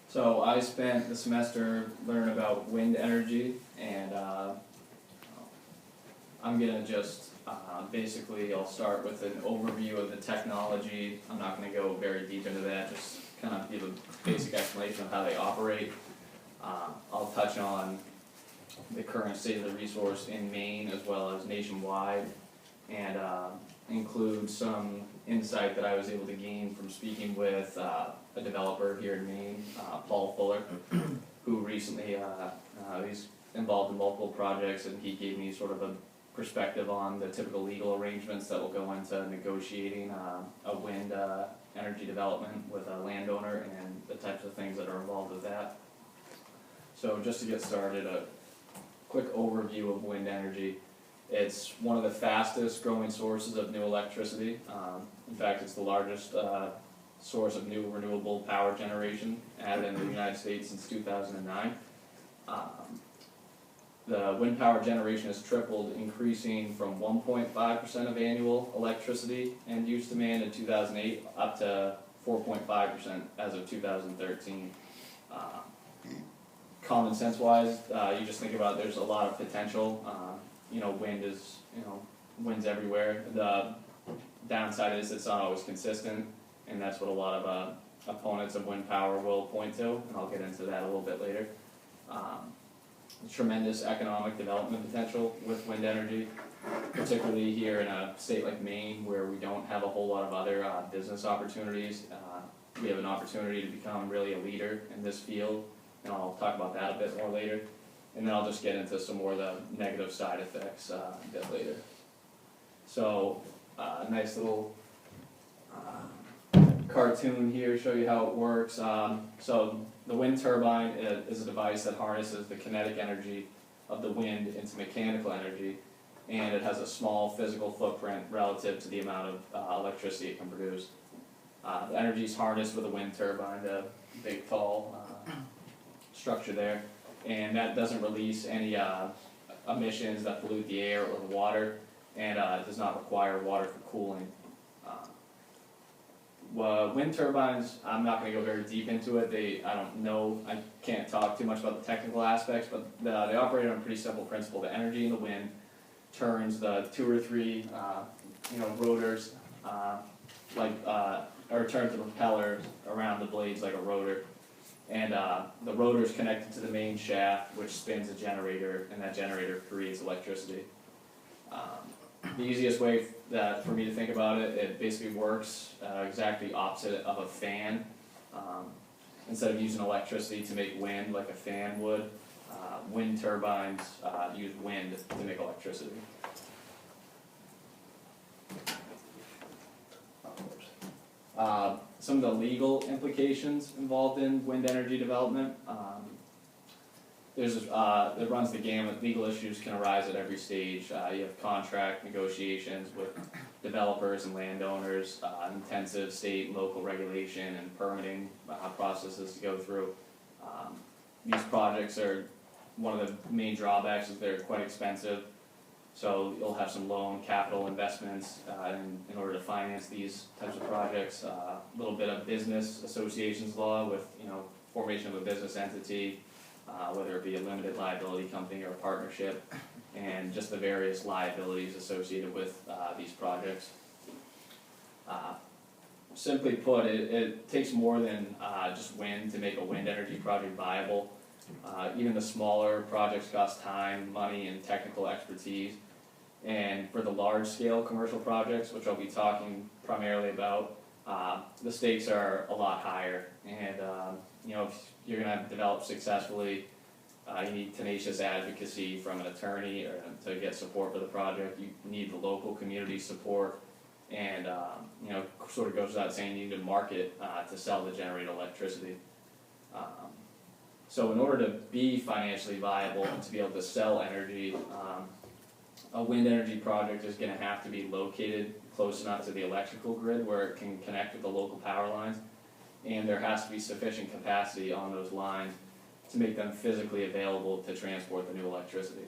So I spent the semester learning about wind energy, and I'm gonna just basically I'll start with an overview of the technology. I'm not gonna go very deep into that, just kind of give a basic explanation of how they operate. I'll touch on the current state of the resource in Maine as well as nationwide, and include some insight that I was able to gain from speaking with a developer here in Maine, Paul Fuller, who recently, he's involved in multiple projects, and he gave me sort of a perspective on the typical legal arrangements that will go into negotiating a wind energy development with a landowner and the types of things that are involved with that. So just to get started, a quick overview of wind energy. It's one of the fastest growing sources of new electricity. In fact, it's the largest source of new renewable power generation added in the United States since 2009. The wind power generation has tripled, increasing from 1.5% of annual electricity end use demand in 2008 up to 4.5% as of 2013. Common sense wise, you just think about there's a lot of potential. Wind's everywhere. The downside is it's not always consistent, and that's what a lot of opponents of wind power will point to, and I'll get into that a little bit later. Tremendous economic development potential with wind energy, particularly here in a state like Maine where we don't have a whole lot of other business opportunities. We have an opportunity to become really a leader in this field, and I'll talk about that a bit more later. And then I'll just get into some more of the negative side effects a bit later. So, nice little cartoon here, show you how it works. So the wind turbine is a device that harnesses the kinetic energy of the wind into mechanical energy, and it has a small physical footprint relative to the amount of electricity it can produce. The energy is harnessed with a wind turbine, the big tall structure there, and that doesn't release any emissions that pollute the air or the water, and it does not require water for cooling. Wind turbines, I'm not going to go very deep into it. I can't talk too much about the technical aspects, but they operate on a pretty simple principle. The energy in the wind turns the 2 or 3 rotors, or turns the propellers around the blades like a rotor. And the rotor is connected to the main shaft, which spins a generator, and that generator creates electricity. The easiest way for me to think about it, it basically works exactly opposite of a fan. Instead of using electricity to make wind like a fan would, wind turbines use wind to make electricity. Some of the legal implications involved in wind energy development. It runs the gamut. Legal issues can arise at every stage. You have contract negotiations with developers and landowners, intensive state and local regulation and permitting processes to go through. These projects are, one of the main drawbacks is they're quite expensive. So you'll have some loan capital investments in order to finance these types of projects. A little bit of business associations law with formation of a business entity, whether it be a limited liability company or a partnership, and just the various liabilities associated with these projects. Simply put, it takes more than just wind to make a wind energy project viable. Even the smaller projects cost time, money, and technical expertise. And for the large-scale commercial projects, which I'll be talking primarily about, the stakes are a lot higher. And if you're going to develop successfully, you need tenacious advocacy from an attorney to get support for the project. You need the local community support, and sort of goes without saying, you need to market to sell the generated electricity. So in order to be financially viable and to be able to sell energy, a wind energy project is going to have to be located close enough to the electrical grid where it can connect with the local power lines, and there has to be sufficient capacity on those lines to make them physically available to transport the new electricity.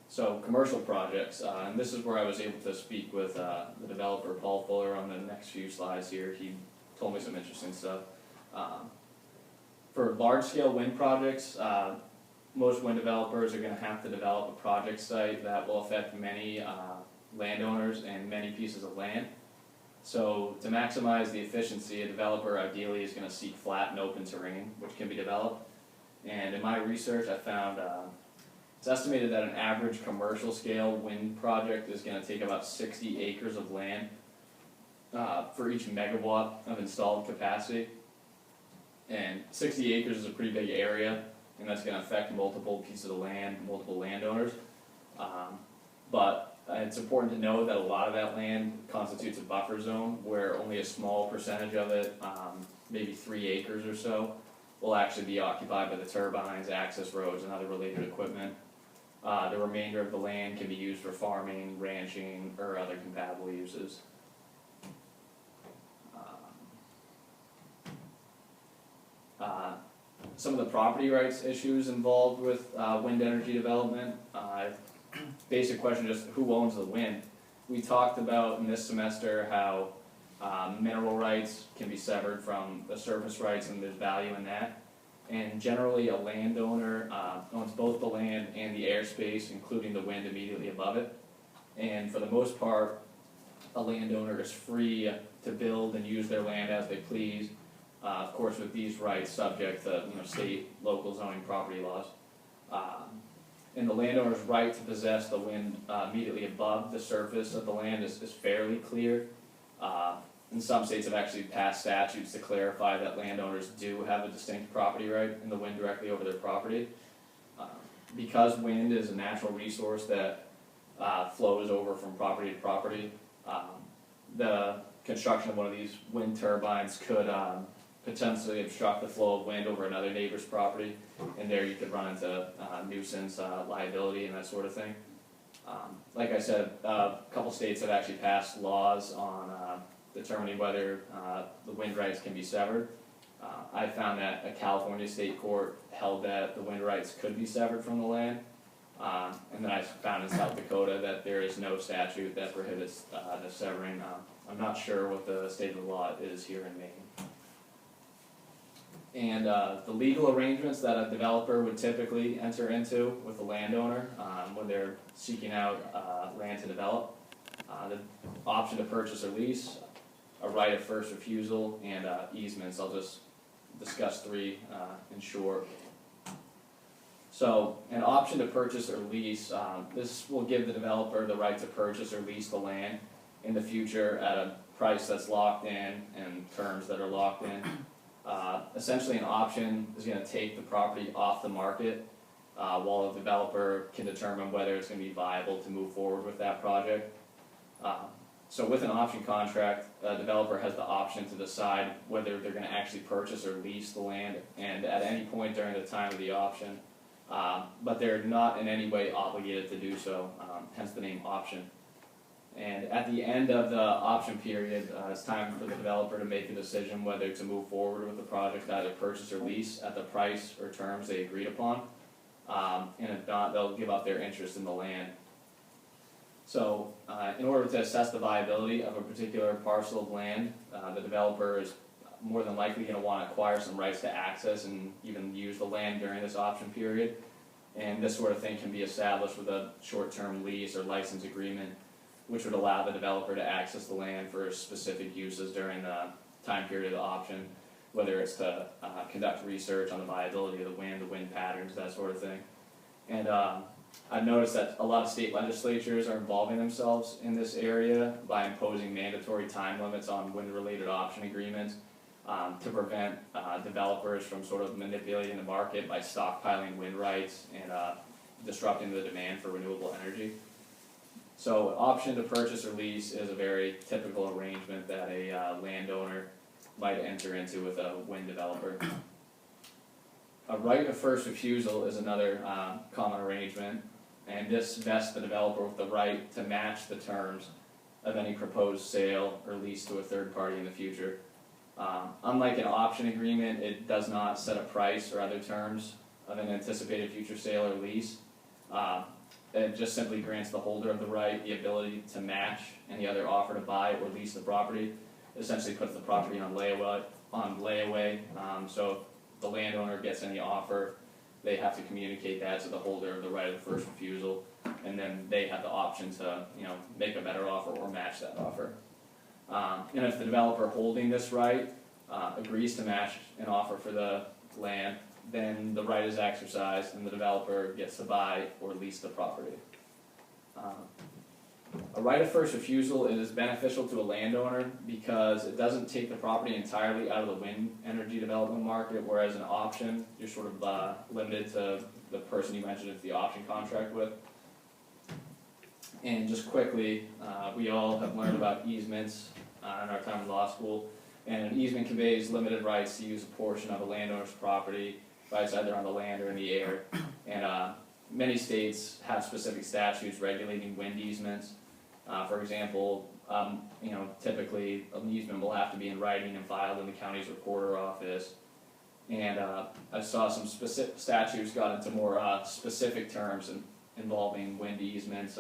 So commercial projects, and this is where I was able to speak with the developer Paul Fuller on the next few slides here. He told me some interesting stuff. For large-scale wind projects, most wind developers are going to have to develop a project site that will affect many landowners and many pieces of land. So to maximize the efficiency, a developer ideally is going to seek flat and open terrain, which can be developed. And in my research, I found it's estimated that an average commercial scale wind project is going to take about 60 acres of land for each megawatt of installed capacity. And 60 acres is a pretty big area, and that's going to affect multiple pieces of land, multiple landowners. But it's important to know that a lot of that land constitutes a buffer zone where only a small percentage of it, maybe 3 acres or so, will actually be occupied by the turbines, access roads, and other related equipment. The remainder of the land can be used for farming, ranching, or other compatible uses. Some of the property rights issues involved with wind energy development. Basic question, just who owns the wind? We talked about in this semester how mineral rights can be severed from the surface rights, and there's value in that. And generally a landowner owns both the land and the airspace, including the wind immediately above it. And for the most part, a landowner is free to build and use their land as they please, of course with these rights subject to state, local zoning property laws. And the landowner's right to possess the wind immediately above the surface of the land is fairly clear. And some states have actually passed statutes to clarify that landowners do have a distinct property right in the wind directly over their property. Because wind is a natural resource that flows over from property to property, the construction of one of these wind turbines could potentially obstruct the flow of wind over another neighbor's property, and there you could run into nuisance, liability, and that sort of thing. Like I said, a couple states have actually passed laws on determining whether the wind rights can be severed. I found that a California state court held that the wind rights could be severed from the land, and then I found in South Dakota that there is no statute that prohibits the severing. I'm not sure what the state of the law is here in Maine. And the legal arrangements that a developer would typically enter into with a landowner when they're seeking out land to develop. The option to purchase or lease, a right of first refusal, and easements. I'll just discuss three in short. So an option to purchase or lease, this will give the developer the right to purchase or lease the land in the future at a price that's locked in and terms that are locked in. Essentially an option is going to take the property off the market while the developer can determine whether it's going to be viable to move forward with that project. So with an option contract, a developer has the option to decide whether they're going to actually purchase or lease the land, and at any point during the time of the option, but they're not in any way obligated to do so, hence the name option. And at the end of the option period, it's time for the developer to make a decision whether to move forward with the project, either purchase or lease at the price or terms they agreed upon, and if not, they'll give up their interest in the land. So in order to assess the viability of a particular parcel of land, the developer is more than likely going to want to acquire some rights to access and even use the land during this option period. And this sort of thing can be established with a short-term lease or license agreement, which would allow the developer to access the land for specific uses during the time period of the option, whether it's to conduct research on the viability of the wind patterns, that sort of thing. And I've noticed that a lot of state legislatures are involving themselves in this area by imposing mandatory time limits on wind-related option agreements to prevent developers from sort of manipulating the market by stockpiling wind rights and disrupting the demand for renewable energy. So an option to purchase or lease is a very typical arrangement that a landowner might enter into with a wind developer. A right of first refusal is another common arrangement, and this vests the developer with the right to match the terms of any proposed sale or lease to a third party in the future. Unlike an option agreement, it does not set a price or other terms of an anticipated future sale or lease. It just simply grants the holder of the right the ability to match any other offer to buy or lease the property essentially puts the property on layaway. So if the landowner gets any offer, they have to communicate that to the holder of the right of first refusal, and then they have the option to, make a better offer or match that offer. And if the developer holding this right agrees to match an offer for the land, then the right is exercised and the developer gets to buy or lease the property. A right of first refusal is beneficial to a landowner because it doesn't take the property entirely out of the wind energy development market, whereas an option, you're sort of limited to the person you entered into the option contract with. And just quickly, we all have learned about easements in our time in law school, and an easement conveys limited rights to use a portion of a landowner's property, rights either on the land or in the air. And many states have specific statutes regulating wind easements. For example, typically an easement will have to be in writing and filed in the county's recorder office. And I saw some specific statutes got into more specific terms involving wind easements.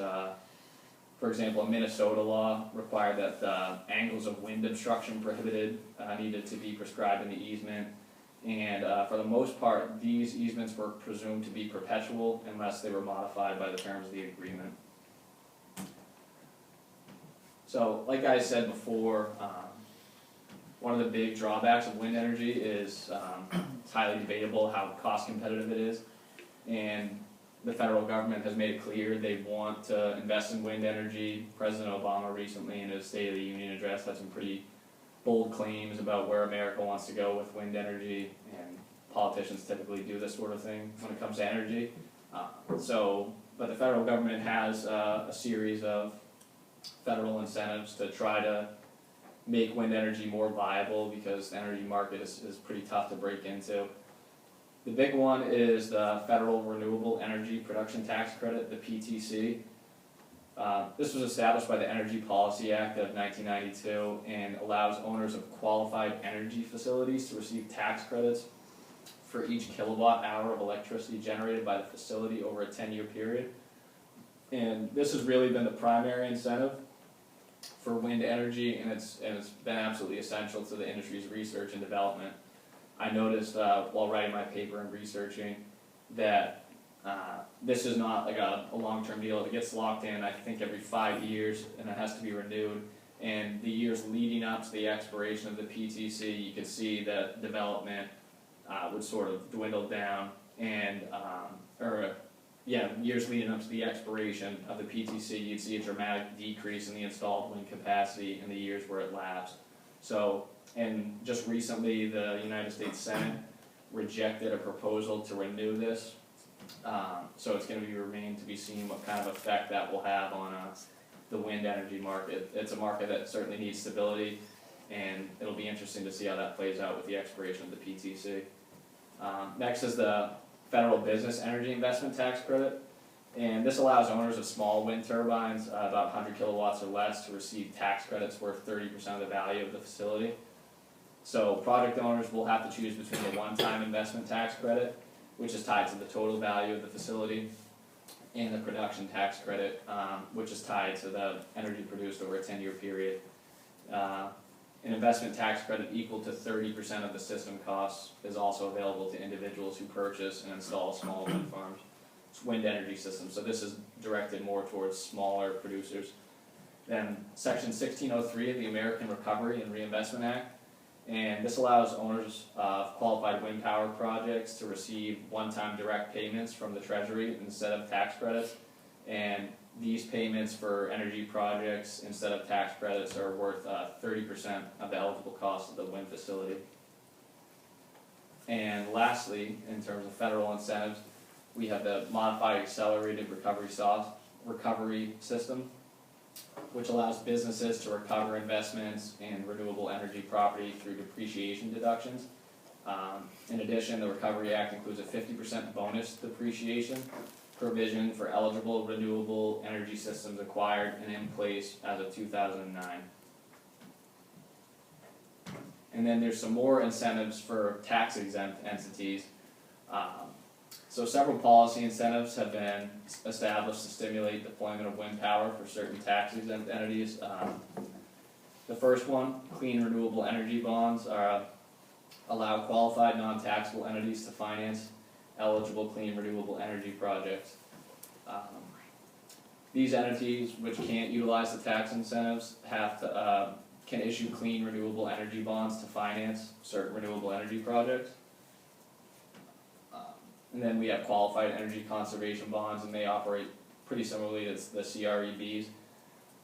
For example, a Minnesota law required that angles of wind obstruction prohibited needed to be prescribed in the easement. And for the most part, these easements were presumed to be perpetual unless they were modified by the terms of the agreement. So, like I said before, one of the big drawbacks of wind energy is it's highly debatable how cost competitive it is. And the federal government has made it clear they want to invest in wind energy. President Obama recently in his State of the Union address had some pretty bold claims about where America wants to go with wind energy, and politicians typically do this sort of thing when it comes to energy. But the federal government has a series of federal incentives to try to make wind energy more viable because the energy market is pretty tough to break into. The big one is the Federal Renewable Energy Production Tax Credit, the PTC. This was established by the Energy Policy Act of 1992 and allows owners of qualified energy facilities to receive tax credits for each kilowatt hour of electricity generated by the facility over a 10-year period. And this has really been the primary incentive for wind energy, and it's been absolutely essential to the industry's research and development. I noticed while writing my paper and researching that this is not like a long-term deal. It gets locked in, I think, every 5 years, and it has to be renewed. And the years leading up to the expiration of the PTC, you could see that development would sort of dwindle down, and years leading up to the expiration of the PTC, you'd see a dramatic decrease in the installed wind capacity in the years where it lapsed. So, and just recently, the United States Senate rejected a proposal to renew this. So it's going to remain to be seen what kind of effect that will have on the wind energy market. It's a market that certainly needs stability, and it'll be interesting to see how that plays out with the expiration of the PTC. Next is the Federal Business Energy Investment Tax Credit, and this allows owners of small wind turbines, about 100 kilowatts or less, to receive tax credits worth 30% of the value of the facility. So project owners will have to choose between the one-time investment tax credit, which is tied to the total value of the facility, and the production tax credit, which is tied to the energy produced over a 10-year period. An investment tax credit equal to 30% of the system costs is also available to individuals who purchase and install small wind farms, wind energy systems. So this is directed more towards smaller producers. Then Section 1603 of the American Recovery and Reinvestment Act, and this allows owners of qualified wind power projects to receive one-time direct payments from the Treasury instead of tax credits. And these payments for energy projects instead of tax credits are worth 30% of the eligible cost of the wind facility. And lastly, in terms of federal incentives, we have the Modified Accelerated Recovery System, which allows businesses to recover investments in renewable energy property through depreciation deductions. In addition, the Recovery Act includes a 50% bonus depreciation provision for eligible renewable energy systems acquired and in place as of 2009. And then there's some more incentives for tax-exempt entities. So several policy incentives have been established to stimulate deployment of wind power for certain tax-exempt entities. The first one, clean renewable energy bonds, allow qualified non-taxable entities to finance eligible clean renewable energy projects. These entities, which can't utilize the tax incentives, can issue clean renewable energy bonds to finance certain renewable energy projects. And then we have qualified energy conservation bonds, and they operate pretty similarly to the CREBs,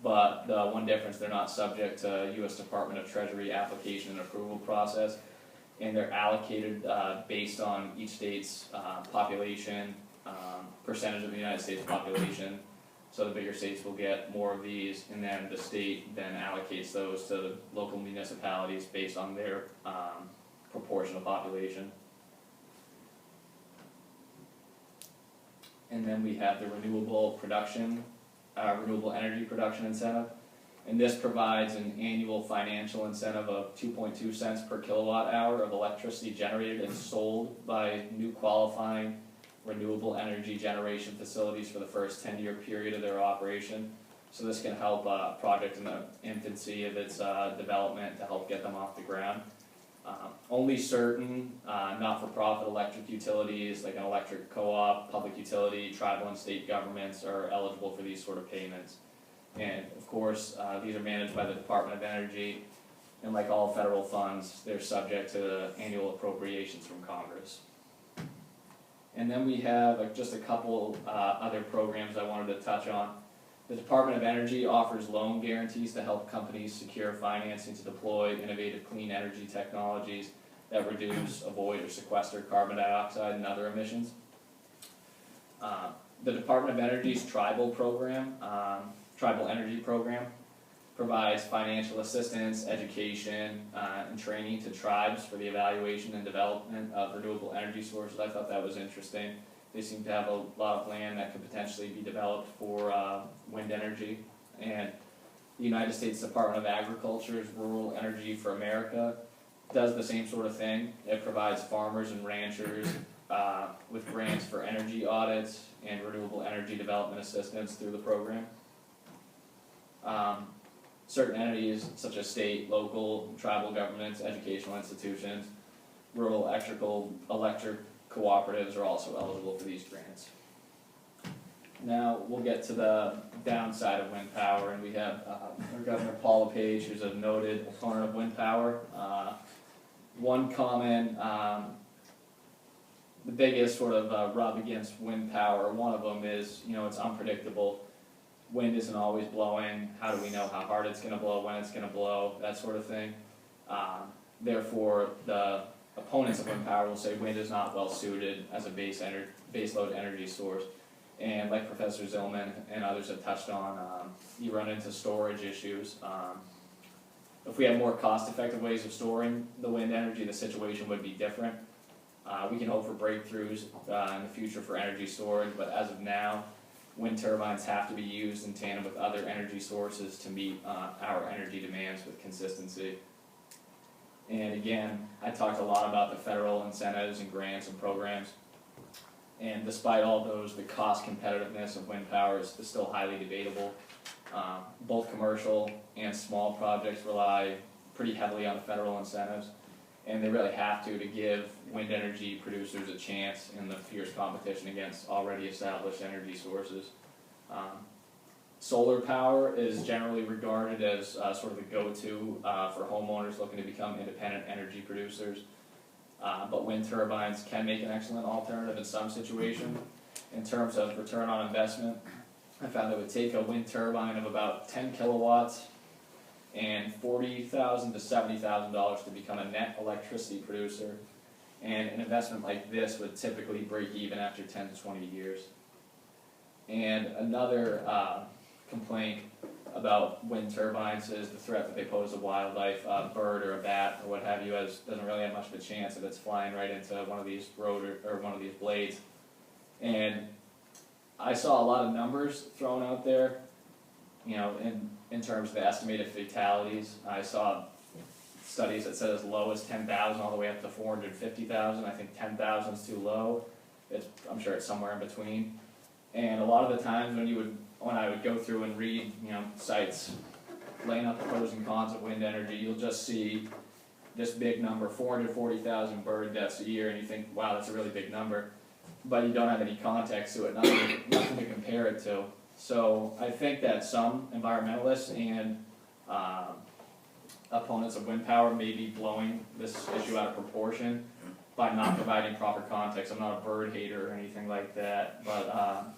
but the one difference, they're not subject to U.S. Department of Treasury application and approval process, and they're allocated based on each state's population, percentage of the United States population. So the bigger states will get more of these, and then the state then allocates those to the local municipalities based on their proportion of population. And then we have the renewable energy production incentive, and this provides an annual financial incentive of 2.2 cents per kilowatt hour of electricity generated and sold by new qualifying renewable energy generation facilities for the first 10-year period of their operation. So this can help a project in the infancy of its development to help get them off the ground. Only certain not-for-profit electric utilities, like an electric co-op, public utility, tribal and state governments are eligible for these sort of payments. And of course, these are managed by the Department of Energy, and like all federal funds, they're subject to the annual appropriations from Congress. And then we have just a couple other programs I wanted to touch on. The Department of Energy offers loan guarantees to help companies secure financing to deploy innovative clean energy technologies that reduce, avoid, or sequester carbon dioxide and other emissions. The Department of Energy's Tribal Energy Program, provides financial assistance, education, and training to tribes for the evaluation and development of renewable energy sources. I thought that was interesting. They seem to have a lot of land that could potentially be developed for wind energy. And the United States Department of Agriculture's Rural Energy for America does the same sort of thing. It provides farmers and ranchers with grants for energy audits and renewable energy development assistance through the program. Certain entities such as state, local, tribal governments, educational institutions, rural electric cooperatives are also eligible for these grants. Now we'll get to the downside of wind power, and we have our Governor Paul LePage, who's a noted opponent of wind power. One comment, the biggest sort of rub against wind power, one of them is, it's unpredictable. Wind isn't always blowing. How do we know how hard it's going to blow, when it's going to blow, that sort of thing. Therefore, the opponents of wind power will say wind is not well suited as a baseload energy source. And like Professor Zillman and others have touched on, you run into storage issues. If we have more cost-effective ways of storing the wind energy, the situation would be different. We can hope for breakthroughs in the future for energy storage, but as of now, wind turbines have to be used in tandem with other energy sources to meet our energy demands with consistency. And again, I talked a lot about the federal incentives and grants and programs. And despite all those, the cost competitiveness of wind power is still highly debatable. Both commercial and small projects rely pretty heavily on the federal incentives, and they really have to give wind energy producers a chance in the fierce competition against already established energy sources. Solar power is generally regarded as sort of the go-to for homeowners looking to become independent energy producers. But wind turbines can make an excellent alternative in some situations. In terms of return on investment, I found it would take a wind turbine of about 10 kilowatts and $40,000 to $70,000 to become a net electricity producer. And an investment like this would typically break even after 10 to 20 years. And another complaint about wind turbines is the threat that they pose to wildlife. A bird or a bat or what have you doesn't really have much of a chance if it's flying right into one of these one of these blades. And I saw a lot of numbers thrown out there, in terms of the estimated fatalities. I saw studies that said as low as 10,000 all the way up to 450,000. I think 10,000 is too low. I'm sure it's somewhere in between. And a lot of the times when I would go through and read, sites laying out the pros and cons of wind energy, you'll just see this big number, 440,000 bird deaths a year, and you think, wow, that's a really big number, but you don't have any context to it, nothing to compare it to. So I think that some environmentalists and opponents of wind power may be blowing this issue out of proportion by not providing proper context. I'm not a bird hater or anything like that, but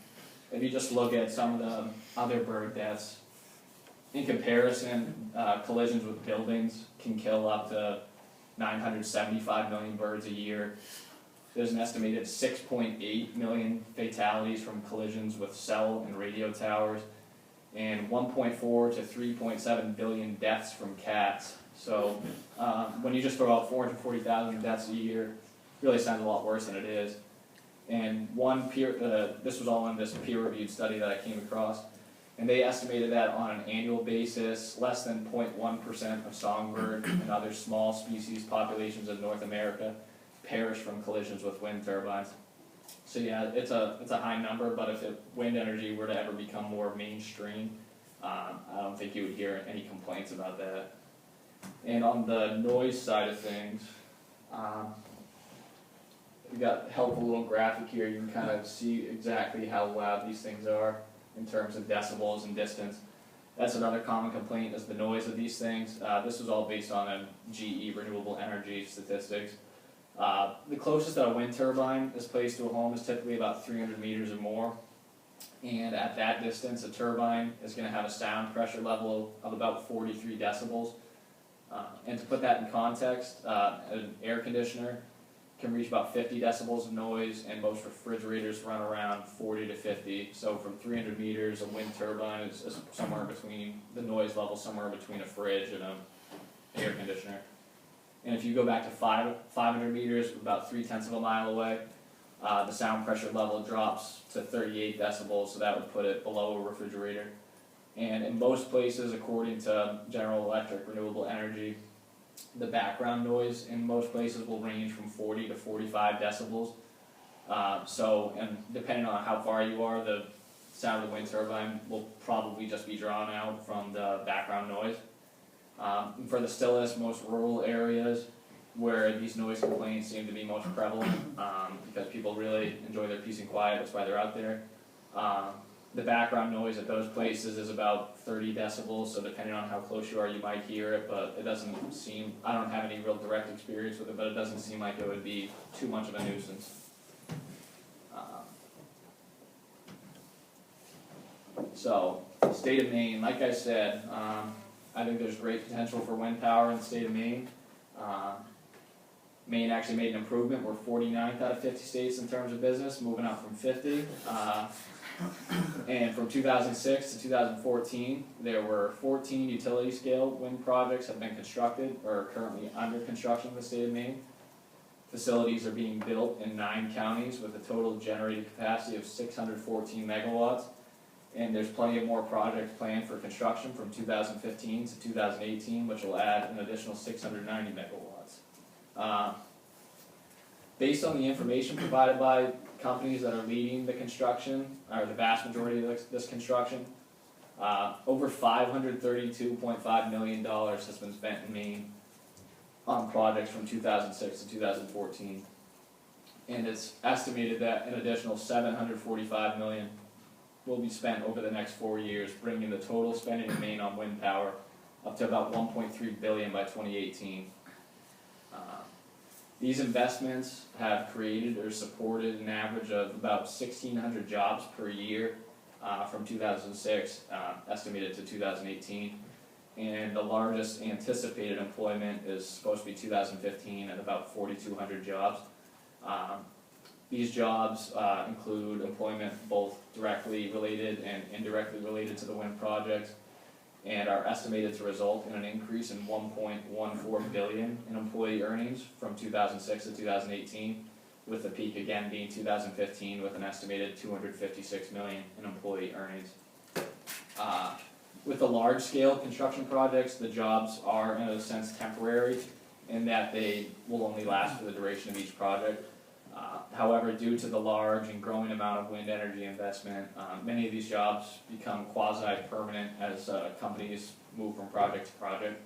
if you just look at some of the other bird deaths, in comparison, collisions with buildings can kill up to 975 million birds a year. There's an estimated 6.8 million fatalities from collisions with cell and radio towers, and 1.4 to 3.7 billion deaths from cats. So when you just throw out 440,000 deaths a year, it really sounds a lot worse than it is. And this was all in this peer-reviewed study that I came across, and they estimated that on an annual basis, less than 0.1% of songbird and other small species populations in North America perish from collisions with wind turbines. So yeah, it's a high number, but if wind energy were to ever become more mainstream, I don't think you would hear any complaints about that. And on the noise side of things, we got a helpful little graphic here. You can kind of see exactly how loud these things are in terms of decibels and distance. That's another common complaint, is the noise of these things. This was all based on a GE renewable energy statistics. The closest that a wind turbine is placed to a home is typically about 300 meters or more. And at that distance, a turbine is going to have a sound pressure level of about 43 decibels. And to put that in context, an air conditioner can reach about 50 decibels of noise, and most refrigerators run around 40 to 50. So from 300 meters, a wind turbine is somewhere between, the noise level somewhere between a fridge and an air conditioner. And if you go back to 500 meters, about 0.3 of a mile away, the sound pressure level drops to 38 decibels, so that would put it below a refrigerator. And in most places, according to General Electric Renewable Energy, the background noise in most places will range from 40 to 45 decibels. And depending on how far you are, the sound of the wind turbine will probably just be drawn out from the background noise. For the stillest, most rural areas where these noise complaints seem to be most prevalent, because people really enjoy their peace and quiet, that's why they're out there. The background noise at those places is about 30 decibels, so depending on how close you are, you might hear it, but it doesn't seem, I don't have any real direct experience with it, but it doesn't seem like it would be too much of a nuisance. So, state of Maine, like I said, I think there's great potential for wind power in the state of Maine. Maine actually made an improvement. We're 49th out of 50 states in terms of business, moving up from 50. And from 2006 to 2014, there were 14 utility-scale wind projects have been constructed or are currently under construction in the state of Maine. Facilities are being built in 9 counties with a total generating capacity of 614 megawatts. And there's plenty of more projects planned for construction from 2015 to 2018, which will add an additional 690 megawatts. Based on the information provided by companies that are leading the construction, or the vast majority of this construction, over $532.5 million has been spent in Maine on projects from 2006 to 2014. And it's estimated that an additional $745 million will be spent over the next 4 years, bringing the total spending in Maine on wind power up to about $1.3 billion by 2018. These investments have created or supported an average of about 1,600 jobs per year from 2006, estimated to 2018. And the largest anticipated employment is supposed to be 2015 at about 4,200 jobs. These jobs include employment both directly related and indirectly related to the wind projects, and are estimated to result in an increase in $1.14 billion in employee earnings from 2006 to 2018, with the peak again being 2015 with an estimated $256 million in employee earnings. With the large-scale construction projects, the jobs are in a sense temporary in that they will only last for the duration of each project. However, due to the large and growing amount of wind energy investment, many of these jobs become quasi-permanent as companies move from project to project.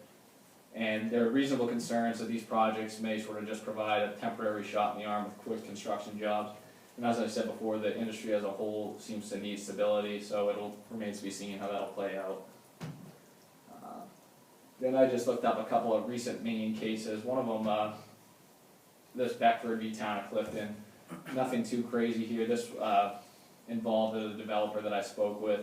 And there are reasonable concerns that these projects may sort of just provide a temporary shot in the arm with quick construction jobs. And as I said before, the industry as a whole seems to need stability, so it'll remain to be seen how that'll play out. Then I just looked up a couple of recent Maine cases. One of them, this Beckford v. Town of Clifton. Nothing too crazy here. This involved a developer that I spoke with.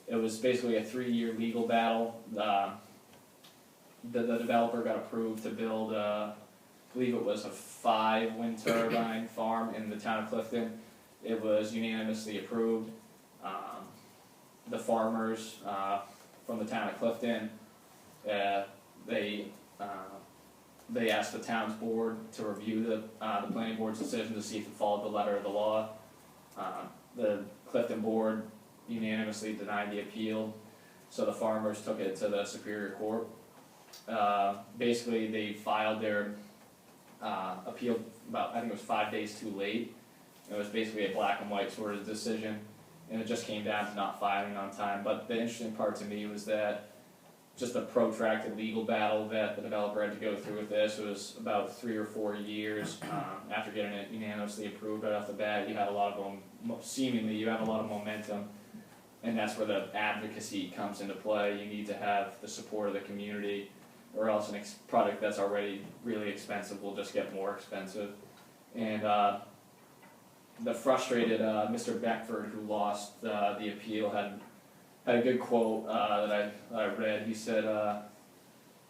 It was basically a 3-year legal battle. The developer got approved to build, I believe it was a 5 wind turbine farm in the town of Clifton. It was unanimously approved. The farmers from the town of Clifton, they asked the town's board to review the planning board's decision to see if it followed the letter of the law. The Clifton board unanimously denied the appeal, so the farmers took it to the Superior Court. Basically, they filed their appeal about, I think it was 5 days too late. It was basically a black and white sort of decision, and it just came down to not filing on time. But the interesting part to me was that just the protracted legal battle that the developer had to go through with this. It was about 3 or 4 years after getting it unanimously approved right off the bat. You had a lot of seemingly you had a lot of momentum, and that's where the advocacy comes into play. You need to have the support of the community, or else a product that's already really expensive will just get more expensive. And the frustrated Mr. Beckford, who lost the appeal, had a good quote that I read. He said,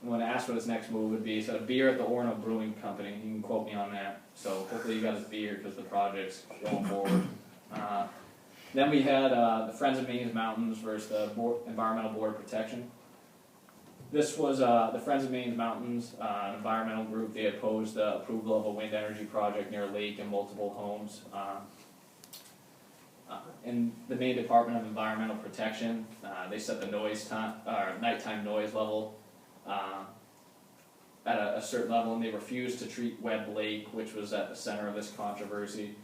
when asked what his next move would be, he said, "A beer at the Orono Brewing Company." You can quote me on that. So hopefully you got his beer because the project's going forward. Then we had the Friends of Maine's Mountains versus the Environmental Board of Protection. This was the Friends of Maine's Mountains, an environmental group. They opposed the approval of a wind energy project near a lake and multiple homes. In the Maine Department of Environmental Protection, they set the nighttime noise level at a certain level, and they refused to treat Webb Lake, which was at the center of this controversy,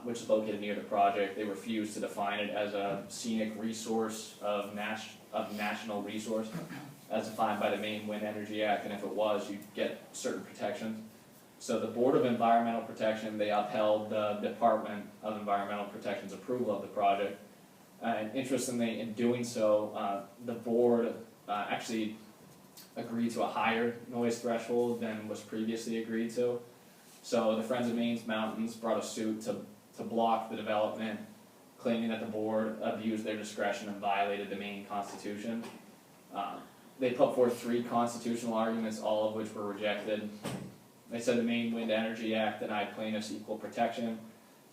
which is located near the project. They refused to define it as a scenic resource of national resource, as defined by the Maine Wind Energy Act, and if it was, you'd get certain protections. So the Board of Environmental Protection, they upheld the Department of Environmental Protection's approval of the project. And interestingly, in doing so, the board actually agreed to a higher noise threshold than was previously agreed to. So the Friends of Maine's Mountains brought a suit to block the development, claiming that the board abused their discretion and violated the Maine Constitution. They put forth 3 constitutional arguments, all of which were rejected. They said the Maine Wind Energy Act denied plaintiffs equal protection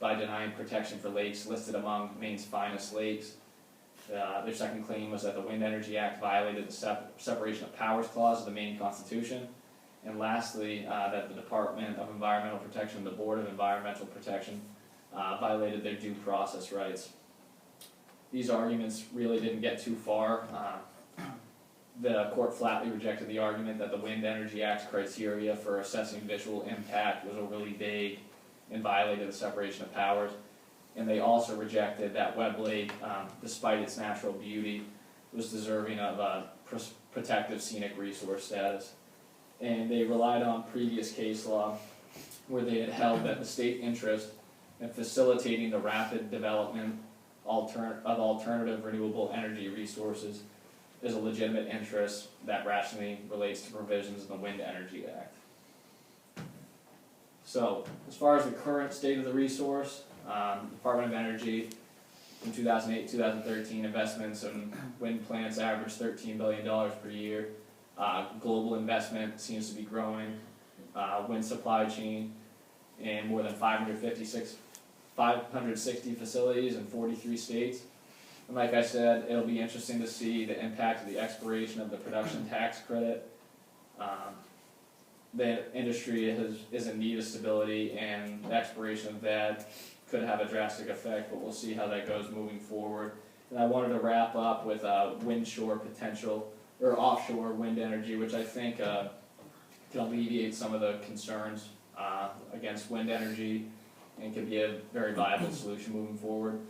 by denying protection for lakes listed among Maine's finest lakes. Their second claim was that the Wind Energy Act violated the separation of powers clause of the Maine Constitution. And lastly, that the Department of Environmental Protection and the Board of Environmental Protection violated their due process rights. These arguments really didn't get too far. The court flatly rejected the argument that the Wind Energy Act's criteria for assessing visual impact was overly vague and violated the separation of powers. And they also rejected that Webb Lake, despite its natural beauty, was deserving of a protective scenic resource status. And they relied on previous case law where they had held that the state interest in facilitating the rapid development of alternative renewable energy resources is a legitimate interest that rationally relates to provisions in the Wind Energy Act. So, as far as the current state of the resource, Department of Energy in 2008-2013 investments in wind plants averaged $13 billion per year. Global investment seems to be growing. Wind supply chain in more than 560 facilities in 43 states. And like I said, it'll be interesting to see the impact of the expiration of the production tax credit. The industry is in need of stability, and the expiration of that could have a drastic effect, but we'll see how that goes moving forward. And I wanted to wrap up with windshore potential, or offshore wind energy, which I think can alleviate some of the concerns against wind energy and can be a very viable solution moving forward.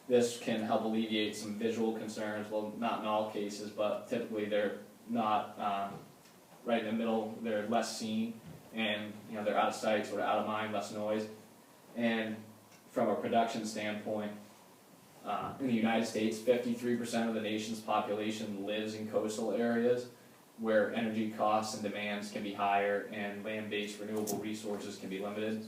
This can help alleviate some visual concerns, well, not in all cases, but typically they're not right in the middle, they're less seen, and they're out of sight, sort of out of mind, less noise. And from a production standpoint, in the United States, 53% of the nation's population lives in coastal areas where energy costs and demands can be higher and land-based renewable resources can be limited.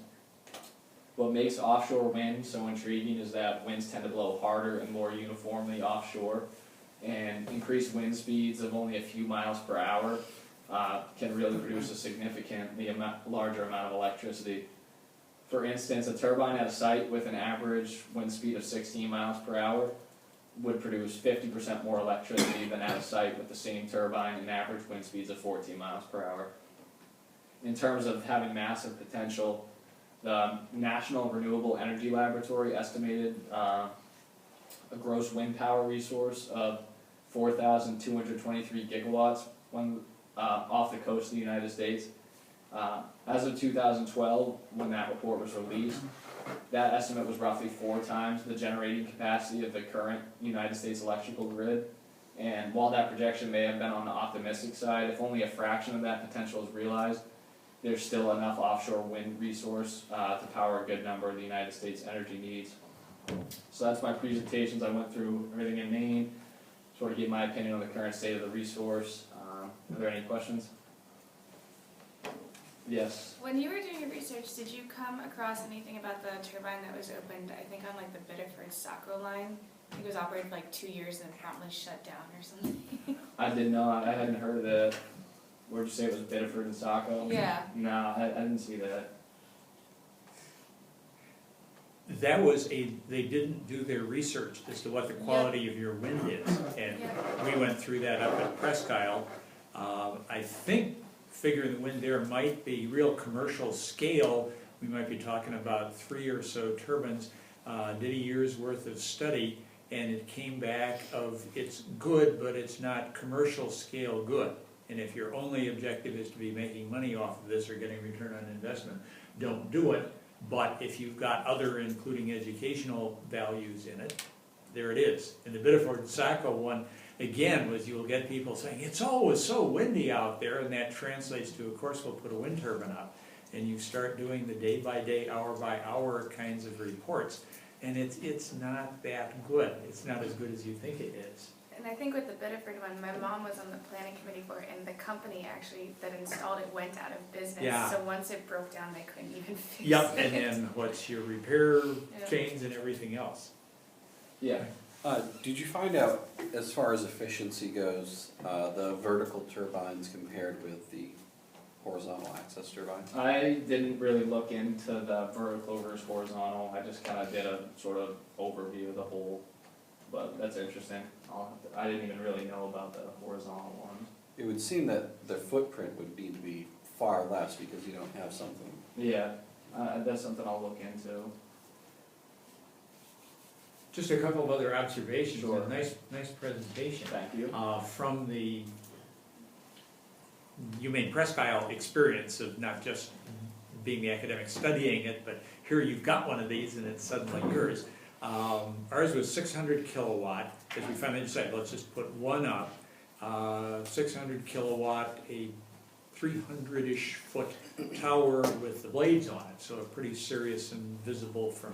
What makes offshore wind so intriguing is that winds tend to blow harder and more uniformly offshore, and increased wind speeds of only a few miles per hour can really produce a significantly larger amount of electricity. For instance, a turbine at a site with an average wind speed of 16 miles per hour would produce 50% more electricity than at a site with the same turbine and average wind speeds of 14 miles per hour. In terms of having massive potential, the National Renewable Energy Laboratory estimated a gross wind power resource of 4,223 gigawatts off the coast of the United States. As of 2012, when that report was released, that estimate was roughly 4 times the generating capacity of the current United States electrical grid. And while that projection may have been on the optimistic side, if only a fraction of that potential is realized, there's still enough offshore wind resource to power a good number of the United States energy needs. So that's my presentations. I went through everything in Maine, sort of gave my opinion on the current state of the resource. Are there any questions? Yes. When you were doing your research, did you come across anything about the turbine that was opened, I think on like the Biddeford-Saco line? I think it was operated for like 2 years and promptly shut down or something. I did not. I hadn't heard of that. Where'd you say it was, Biddeford and Saco? Yeah. No, I didn't see that. That was they didn't do their research as to what the quality of your wind is. And we went through that up at Presque Isle. I think figuring the wind there might be real commercial scale. We might be talking about 3 or so turbines. Did a year's worth of study, and it came back of it's good, but it's not commercial scale good. And if your only objective is to be making money off of this or getting return on investment, don't do it. But if you've got other, including educational values in it, there it is. And the Biddeford-Saco one, again, was you'll get people saying, it's always so windy out there, and that translates to, of course, we'll put a wind turbine up. And you start doing the day-by-day, hour-by-hour kinds of reports, and it's not that good. It's not as good as you think it is. And I think with the Biddeford one, my mom was on the planning committee for it, and the company actually that installed it went out of business. Yeah. So once it broke down, they couldn't even fix it. Yep, and then what's your repair chains and everything else? Yeah. Did you find out, as far as efficiency goes, the vertical turbines compared with the horizontal access turbines? I didn't really look into the vertical versus horizontal. I just kind of did a sort of overview of the whole. But that's interesting. I didn't even really know about the horizontal ones. It would seem that the footprint would need to be far less because you don't have something. Yeah, that's something I'll look into. Just a couple of other observations. Sure. Nice presentation. Thank you. From the Presque Isle experience of not just being the academic studying it, but here you've got one of these and it's suddenly yours. Ours was 600 kilowatt, as we finally decided, let's just put one up. 600 kilowatt, a 300-ish foot tower with the blades on it, so pretty serious and visible from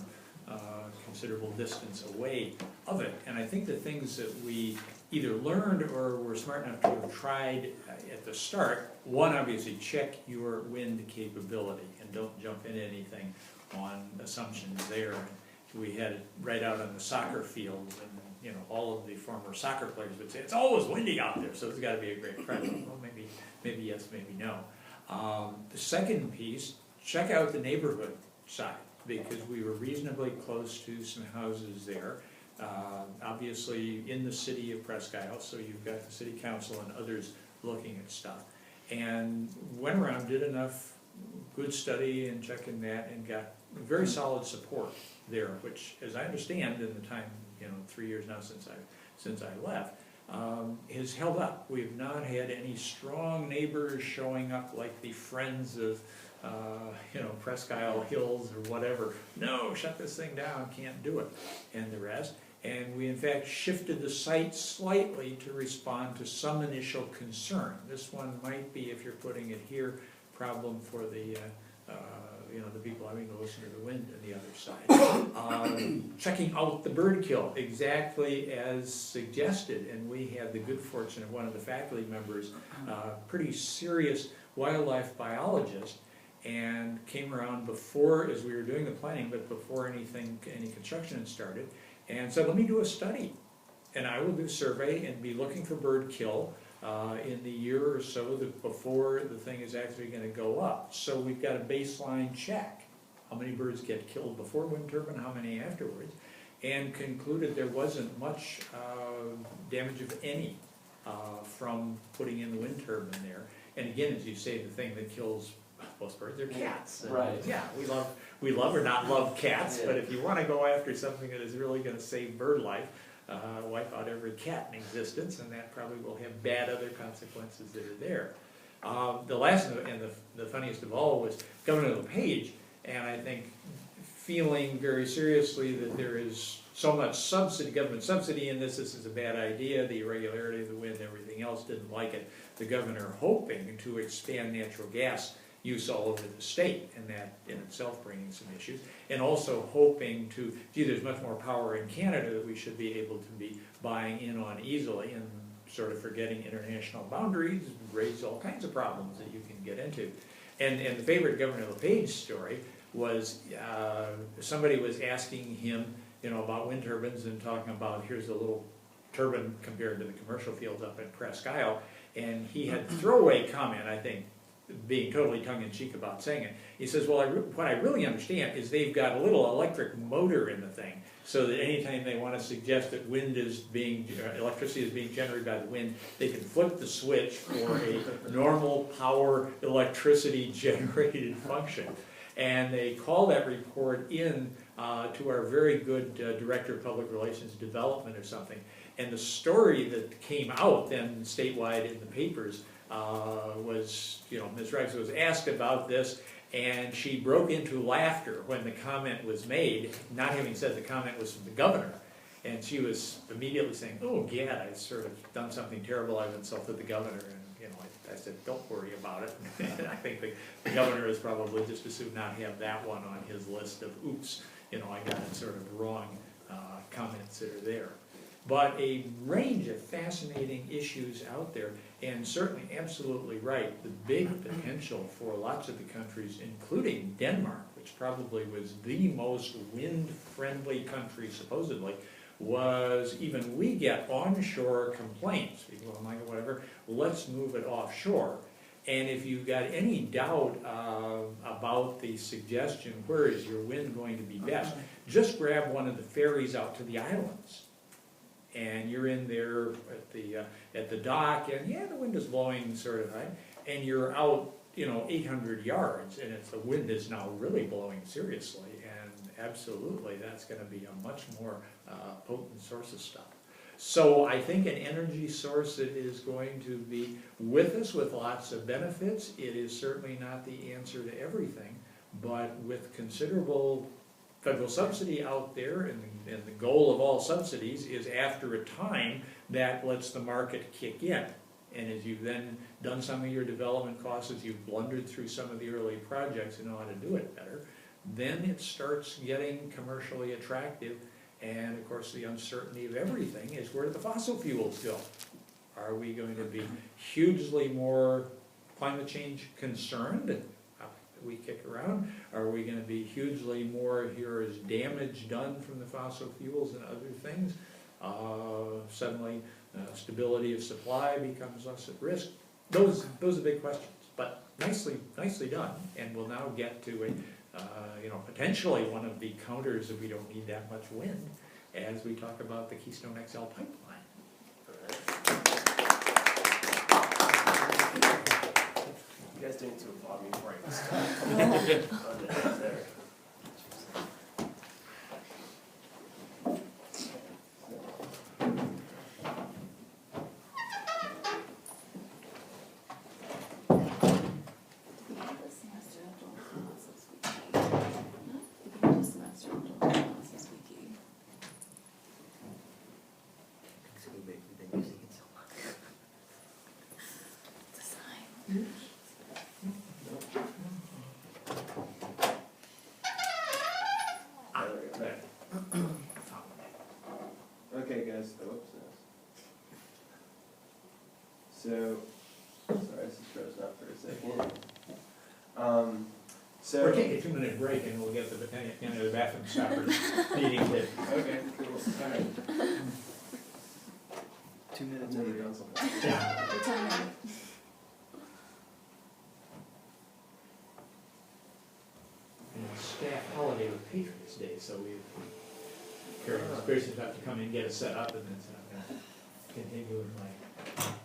considerable distance away of it. And I think the things that we either learned or were smart enough to have tried at the start, one, obviously check your wind capability and don't jump into anything on assumptions there. We had it right out on the soccer field, and all of the former soccer players would say it's always windy out there, so it's got to be a great present. Well, maybe yes, maybe no. The second piece, check out the neighborhood side, because we were reasonably close to some houses there. Obviously in the city of Presque Isle, so you've got the city council and others looking at stuff. And went around, did enough good study and checking that, and got very solid support there, which, as I understand, in the time, 3 years now since I left, has held up. We've not had any strong neighbors showing up like the Friends of, Presque Isle Hills or whatever. No, shut this thing down, can't do it, and the rest. And we in fact shifted the site slightly to respond to some initial concern. This one might be, if you're putting it here, problem for the the people having to listen to the wind on the other side. Checking out the bird kill, exactly as suggested, and we had the good fortune of one of the faculty members, pretty serious wildlife biologist, and came around before, as we were doing the planning, but before any construction had started, and said, let me do a study, and I will do a survey and be looking for bird kill in the year or so before the thing is actually going to go up. So we've got a baseline check. How many birds get killed before wind turbine, how many afterwards, and concluded there wasn't much damage, if any, from putting in the wind turbine there. And again, as you say, the thing that kills most birds are cats. Right. Yeah, we love or not love cats, Yeah. but if you want to go after something that is really going to save bird life, wipe out every cat in existence, and that probably will have bad other consequences that are there. The last and the funniest of all was Governor LePage, and I think feeling very seriously that there is so much government subsidy in this is a bad idea, the irregularity of the wind, everything else, didn't like it. The governor hoping to expand natural gas use all over the state, and that in itself bringing some issues, and also hoping to, there's much more power in Canada that we should be able to be buying in on easily, and sort of forgetting international boundaries raise all kinds of problems that you can get into. And the favorite Governor LePage story was somebody was asking him, about wind turbines and talking about, here's a little turbine compared to the commercial fields up at Presque Isle, and he had throwaway comment, I think, being totally tongue-in-cheek about saying it. He says, well, what I really understand is they've got a little electric motor in the thing, so that anytime they want to suggest that electricity is being generated by the wind, they can flip the switch for a normal power electricity generated function. And they call that report in to our very good Director of Public Relations Development or something. And the story that came out then statewide in the papers was, Ms. Rex was asked about this, and she broke into laughter when the comment was made, not having said the comment was from the governor. And she was immediately saying, oh, gad, I've sort of done something terrible, I've insulted the governor. And I said, don't worry about it. And I think the governor is probably just as soon not have that one on his list of, oops, I got it sort of wrong comments that are there. But a range of fascinating issues out there, and certainly absolutely right, the big potential for lots of the countries, including Denmark, which probably was the most wind-friendly country supposedly, was even we get onshore complaints. People don't like it, whatever, let's move it offshore. And if you've got any doubt about the suggestion, where is your wind going to be best, just grab one of the ferries out to the islands. And you're in there at the dock, and yeah, the wind is blowing sort of high, and you're out, 800 yards, and the wind is now really blowing seriously, and absolutely that's going to be a much more potent source of stuff. So I think an energy source that is going to be with us with lots of benefits. It is certainly not the answer to everything, but with considerable federal subsidy out there, and the goal of all subsidies is after a time that lets the market kick in. And as you've then done some of your development costs, as you've blundered through some of the early projects and know how to do it better, then it starts getting commercially attractive. And of course the uncertainty of everything is, where do the fossil fuels go? Are we going to be hugely more climate change concerned? We kick around? Are we going to be hugely more, here is damage done from the fossil fuels and other things? Suddenly stability of supply becomes less at risk. Those are big questions, but nicely done, and we'll now get to a potentially one of the counters if we don't need that much wind, as we talk about the Keystone XL Pipeline. You guys didn't need to applaud me before I start. There. So, sorry, this is frozen up for a second. So. We're taking a 2-minute break and we'll get the bathroom stoppers meeting it. Okay, cool, alright. 2 minutes. I've never done something. Yeah. The timer. And it's staff holiday with Patriots Day, so we've, Carolyn's gracious enough to come in and get us set up, and then I'm gonna continue with my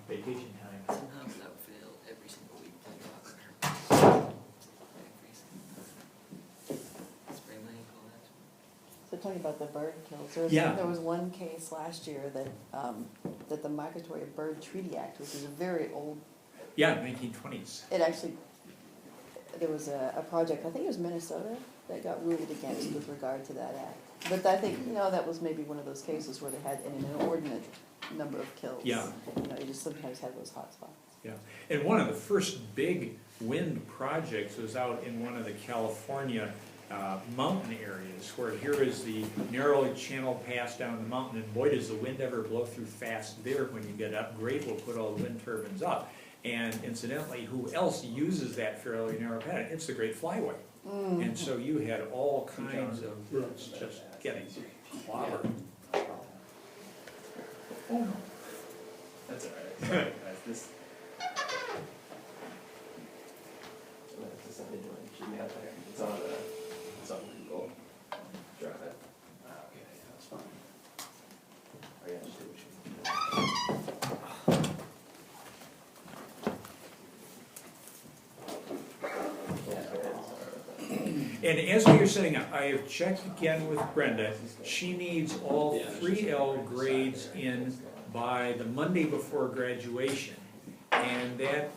vacation time. Somehow without fail, every single week, sprain my ankle, that's. So talking about the bird kills, Yeah. there was one case last year that, that the Migratory Bird Treaty Act, which is a very old, Yeah, 1920s. it actually, there was a project, I think it was Minnesota, that got ruled against with regard to that act. But I think, that was maybe one of those cases where they had an inordinate number of kills. Yeah. You just sometimes have those hot spots. Yeah, and one of the first big wind projects was out in one of the California mountain areas, where here is the narrowly channeled pass down the mountain, and boy, does the wind ever blow through fast there when you get up. Great, we'll put all the wind turbines up. And incidentally, who else uses that fairly narrow pattern? It's the Great Flyway. And so you had all kinds of routes just getting clobbered. Oh, no. That's alright, sorry guys, this. I'm gonna have to send it to my Gmail there, it's on Google Drive. Okay, that's fine. Oh yeah, just do what you And as we are setting up, I have checked again with Brenda. She needs all 3L grades in by the Monday before graduation. And that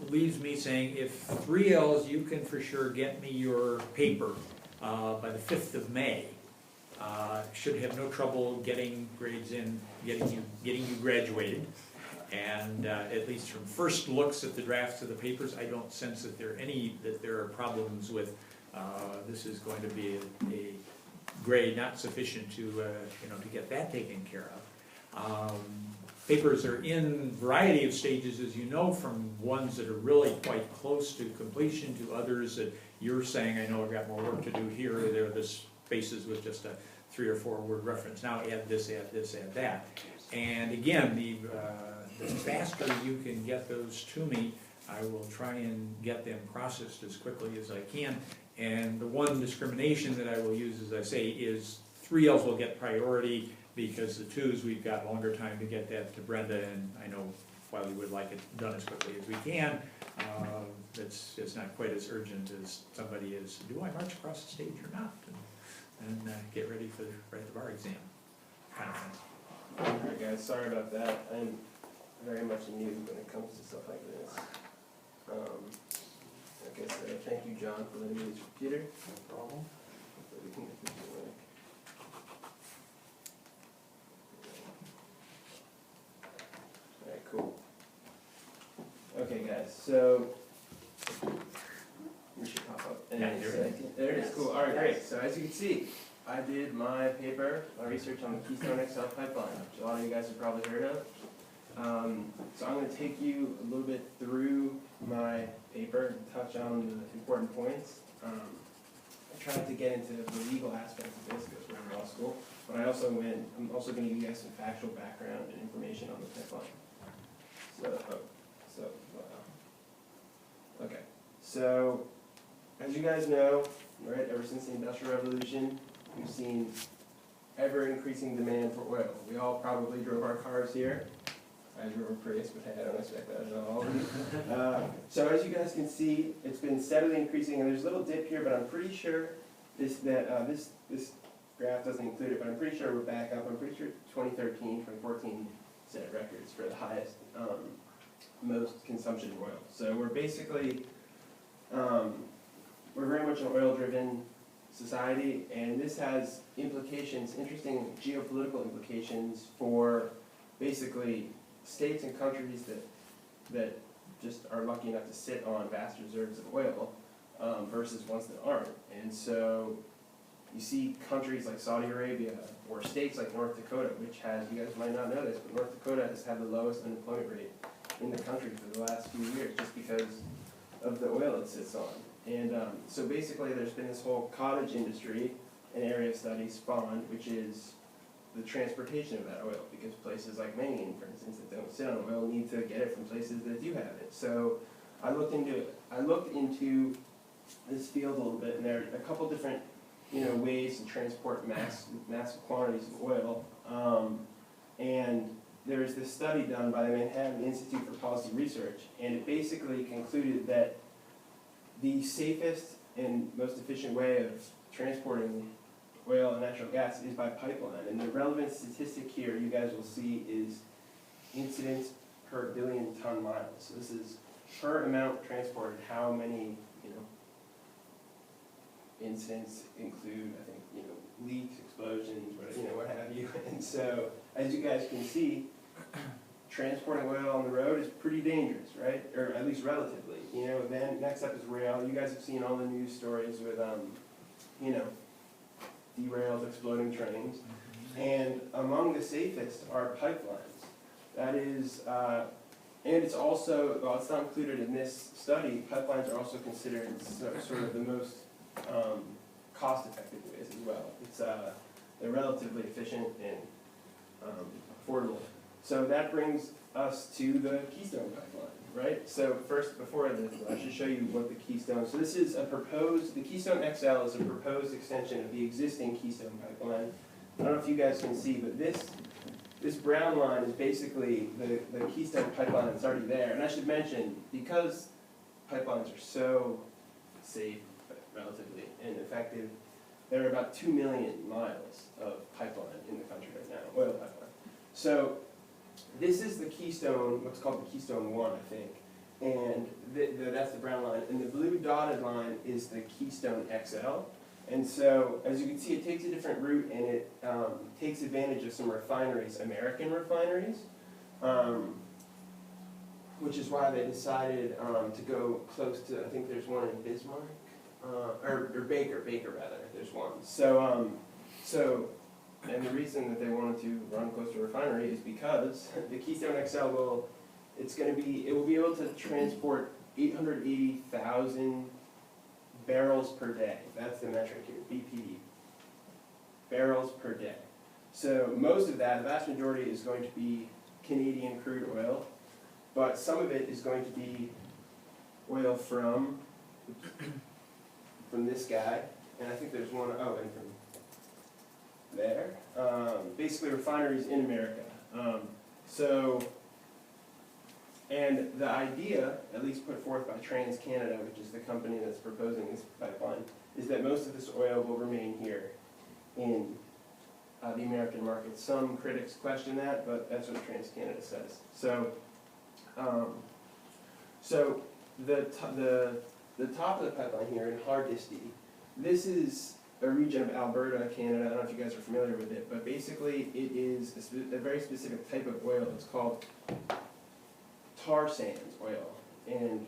leaves me saying, if 3Ls, you can for sure get me your paper by the 5th of May. Should have no trouble getting grades in, getting you graduated. And at least from first looks at the drafts of the papers, I don't sense that there are problems with this is going to be a grade not sufficient to to get that taken care of. Papers are in variety of stages, as you know, from ones that are really quite close to completion to others that you're saying, I know I've got more work to do here. There are the spaces with just a 3 or 4 word reference. Now add this, add this, add that. And again, the faster you can get those to me, I will try and get them processed as quickly as I can. And the one discrimination that I will use, as I say, is 3Ls will get priority, because the 2s, we've got longer time to get that to Brenda, and I know while we would like it done as quickly as we can, it's not quite as urgent as somebody is, do I march across the stage or not? And get ready for the bar exam, kind of thing. Alright guys, sorry about that. I'm very much new when it comes to stuff like this. Like I said, thank you, John, for letting me use your computer. No problem. Hopefully we can get this to work. Alright, cool. Okay guys, so we should pop up in Yeah, a here it second. There it is, cool. Alright, great. So as you can see, I did my paper, my research on the Keystone XL Pipeline, which a lot of you guys have probably heard of. So I'm going to take you a little bit through my paper and touch on the important points. I tried to get into the legal aspects of this because we're in law school, but I'm also going to give you guys some factual background and information on the pipeline. Okay. So, as you guys know, right, ever since the Industrial Revolution, we've seen ever-increasing demand for oil. We all probably drove our cars here. I drove a Prius, but hey, I don't expect that at all. So as you guys can see, it's been steadily increasing, and there's a little dip here, but I'm pretty sure this graph doesn't include it, but I'm pretty sure we're back up. I'm pretty sure 2013, 2014 set records for the highest, most consumption of oil. So we're basically, we're very much an oil-driven society, and this has implications, interesting geopolitical implications for basically states and countries that just are lucky enough to sit on vast reserves of oil versus ones that aren't. And so you see countries like Saudi Arabia or states like North Dakota, which has, you guys might not know this, but North Dakota has had the lowest unemployment rate in the country for the last few years, just because of the oil it sits on. And so basically, there's been this whole cottage industry, an area of study spawned, which is the transportation of that oil, because places like Maine, for instance, that don't sit on oil need to get it from places that do have it. So I looked into this field a little bit, and there are a couple different, ways to transport massive quantities of oil. And there's this study done by the Manhattan Institute for Policy Research, and it basically concluded that the safest and most efficient way of transporting oil and natural gas is by pipeline. And the relevant statistic here you guys will see is incidents per billion ton miles. So this is per amount transported, how many, incidents include, I think, leaks, explosions, what have you. And so, as you guys can see, transporting oil on the road is pretty dangerous, right? Or at least relatively. Then next up is rail. You guys have seen all the news stories with, derailed, exploding trains. And among the safest are pipelines. That is, and it's also, well, it's not included in this study, pipelines are also considered sort of the most cost-effective ways as well. It's, they're relatively efficient and affordable. So that brings us to the Keystone Pipeline, right? So first, before I should show you what the Keystone, so this is the Keystone XL is a proposed extension of the existing Keystone Pipeline. I don't know if you guys can see, but this brown line is basically the Keystone Pipeline that's already there. And I should mention, because pipelines are so safe, relatively, and effective, there are about 2 million miles of pipeline in the country right now, oil pipeline. So this is the Keystone, what's called the Keystone 1, I think, and that's the brown line. And the blue dotted line is the Keystone XL. And so, as you can see, it takes a different route, and it takes advantage of some refineries, American refineries, which is why they decided to go close to, I think there's one in Bismarck, or Baker rather, there's one. And the reason that they wanted to run close to a refinery is because the Keystone XL it will be able to transport 880,000 barrels per day. That's the metric here, BPD. Barrels per day. So most of that, the vast majority, is going to be Canadian crude oil, but some of it is going to be oil from this guy, and I think there's one, and from there. Basically refineries in America. And the idea, at least put forth by TransCanada, which is the company that's proposing this pipeline, is that most of this oil will remain here in the American market. Some critics question that, but that's what TransCanada says. So the top of the pipeline here in Hardisty, this is a region of Alberta, Canada. I don't know if you guys are familiar with it, but basically it is a very specific type of oil. It's called tar sands oil, and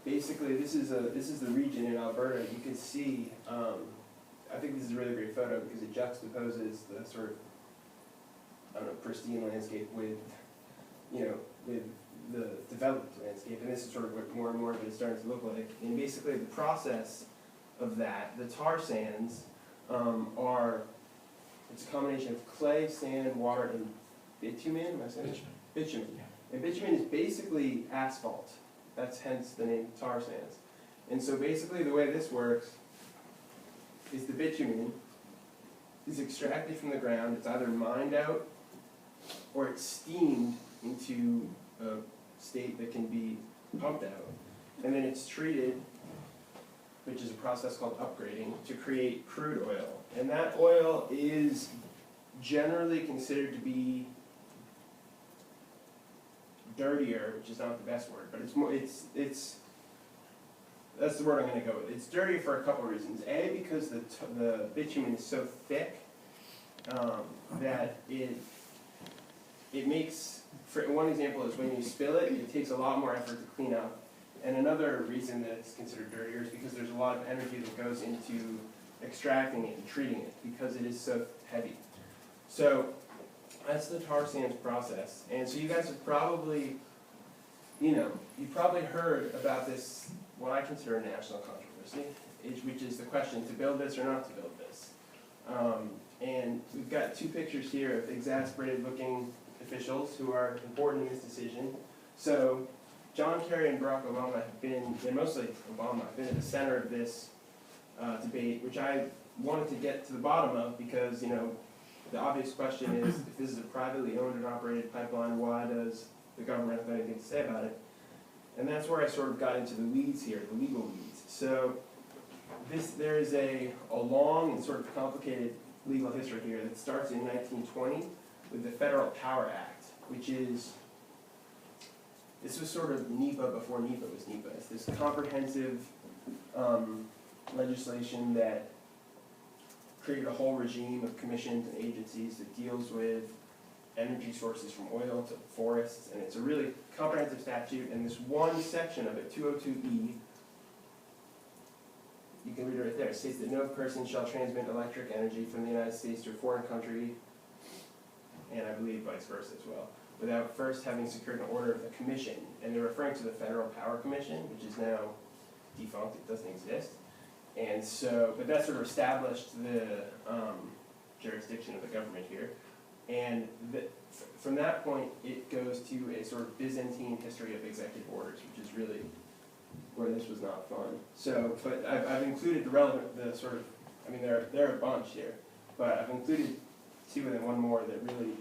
basically this is the region in Alberta. You can see, I think this is a really great photo because it juxtaposes the sort of, I don't know, pristine landscape with the developed landscape, and this is sort of what more and more of it is starting to look like. And basically the process of that, the tar sands it's a combination of clay, sand, water, and bitumen. Am I saying it? Bitumen. And bitumen is basically asphalt. That's hence the name tar sands. And so basically the way this works is the bitumen is extracted from the ground. It's either mined out or it's steamed into a state that can be pumped out. And then it's treated, which is a process called upgrading, to create crude oil. And that oil is generally considered to be dirtier, which is not the best word, but it's that's the word I'm going to go with. It's dirtier for a couple reasons. A, because the bitumen is so thick that it makes, for one example is when you spill it, it takes a lot more effort to clean up. And another reason that it's considered dirtier is because there's a lot of energy that goes into extracting it and treating it because it is so heavy. So that's the tar sands process. And so you guys have probably you probably heard about this, what I consider a national controversy, which is the question to build this or not to build this. And we've got two pictures here of exasperated looking officials who are important in this decision. So John Kerry and Barack Obama have been, and mostly Obama, have been at the center of this debate, which I wanted to get to the bottom of because, the obvious question is, if this is a privately owned and operated pipeline, why does the government have anything to say about it? And that's where I sort of got into the weeds here, the legal weeds. So there is a long and sort of complicated legal history here that starts in 1920 with the Federal Power Act, which is, this was sort of NEPA before NEPA was NEPA. It's this comprehensive legislation that created a whole regime of commissions and agencies that deals with energy sources from oil to forests, and it's a really comprehensive statute, and this one section of it, 202E, you can read it right there, it states that no person shall transmit electric energy from the United States to a foreign country, and I believe vice versa as well, without first having secured an order of the commission, and they're referring to the Federal Power Commission, which is now defunct, it doesn't exist. And so, but that sort of established the jurisdiction of the government here. And from that point, it goes to a sort of Byzantine history of executive orders, which is really where this was not fun. So, but I've included there are a bunch here, but I've included two and then one more that really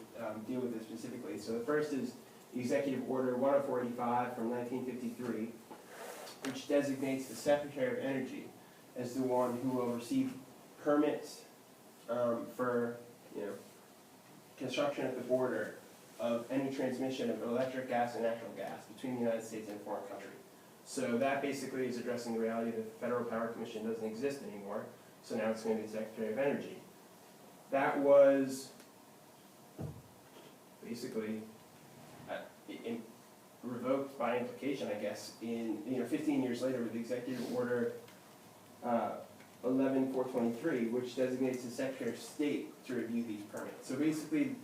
deal with this specifically. So the first is Executive Order 10485 from 1953, which designates the Secretary of Energy as the one who will receive permits for, construction at the border of any transmission of electric, gas, and natural gas between the United States and a foreign country. So that basically is addressing the reality that the Federal Power Commission doesn't exist anymore, so now it's going to be the Secretary of Energy. That was basically revoked by implication, I guess, in 15 years later with the Executive Order 11423, which designates the Secretary of State to review these permits. So basically,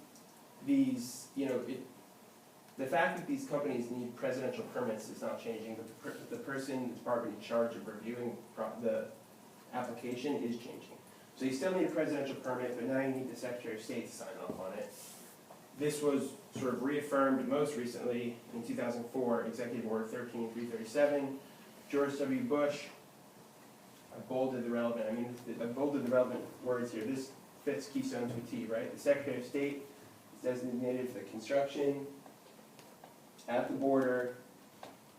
these, the fact that these companies need presidential permits is not changing, but the person in the department in charge of reviewing the application is changing. So you still need a presidential permit, but now you need the Secretary of State to sign off on it. This was sort of reaffirmed most recently in 2004, Executive Order 13337. George W. Bush, I bolded the relevant words here. This fits Keystone to a T, right? The Secretary of State is designated for the construction at the border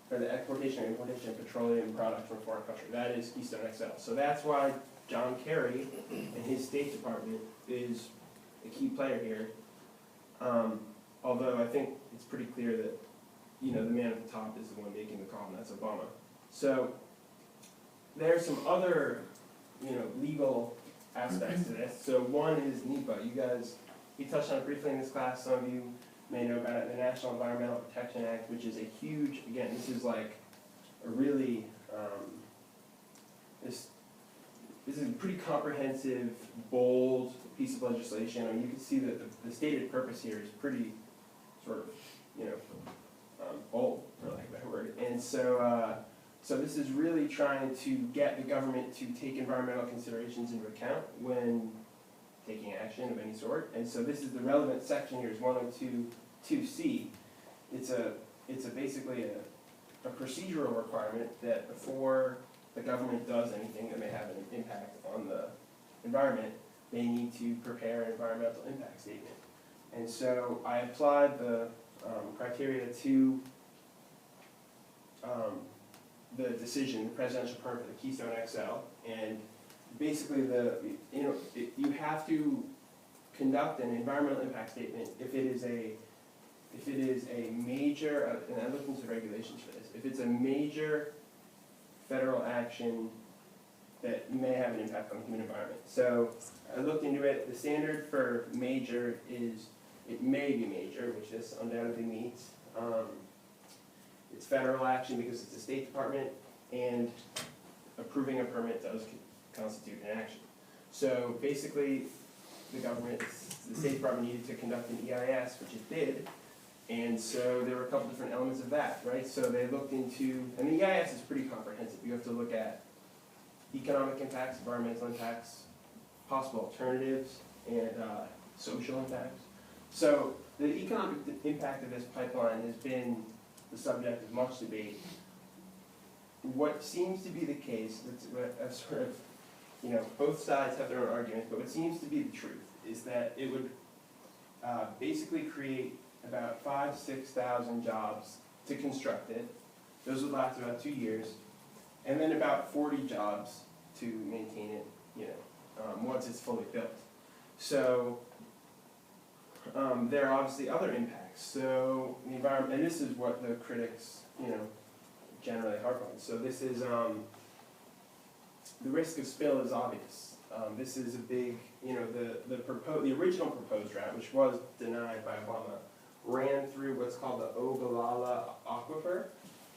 for the exportation and importation of petroleum products from a foreign country. That is Keystone XL. So that's why John Kerry and his State Department is a key player here. Although I think it's pretty clear that, the man at the top is the one making the call, and that's Obama. So there's some other, legal aspects to this. So one is NEPA. We touched on it briefly in this class. Some of you may know about it, the National Environmental Protection Act, which is a huge, again, this is like a really, this is a pretty comprehensive, bold piece of legislation. I mean, you can see that the stated purpose here is pretty sort of, bold, for lack of a better word. And so, so this is really trying to get the government to take environmental considerations into account when taking action of any sort. And so this is the relevant section here is 102.2c. It's basically a procedural requirement that before the government does anything that may have an impact on the environment, they need to prepare an environmental impact statement. And so I applied the criteria to the decision, the presidential permit for the Keystone XL, and basically you have to conduct an environmental impact statement if it is a major, and I looked into the regulations for this, if it's a major federal action that may have an impact on the human environment. So I looked into it. The standard for major is it may be major, which this undoubtedly meets. It's federal action because it's a State Department, and approving a permit does constitute an action. So basically, the State Department needed to conduct an EIS, which it did, And so there were a couple different elements of that, right? So they looked into, and the EIS is pretty comprehensive. You have to look at economic impacts, environmental impacts, possible alternatives, and social impacts. So the economic impact of this pipeline has been the subject of much debate. What seems to be the case, that's sort of, you know, both sides have their own arguments, but what seems to be the truth is that it would basically create about 5,000 to 6,000 jobs to construct it. Those would last about 2 years, and then about 40 jobs to maintain it, you know, once it's fully built. So there are obviously other impacts. So the environment, and this is what the critics, you know, generally harp on. So this is the risk of spill is obvious. This is a big, you know, the original proposed route, which was denied by Obama, ran through what's called the Ogallala Aquifer.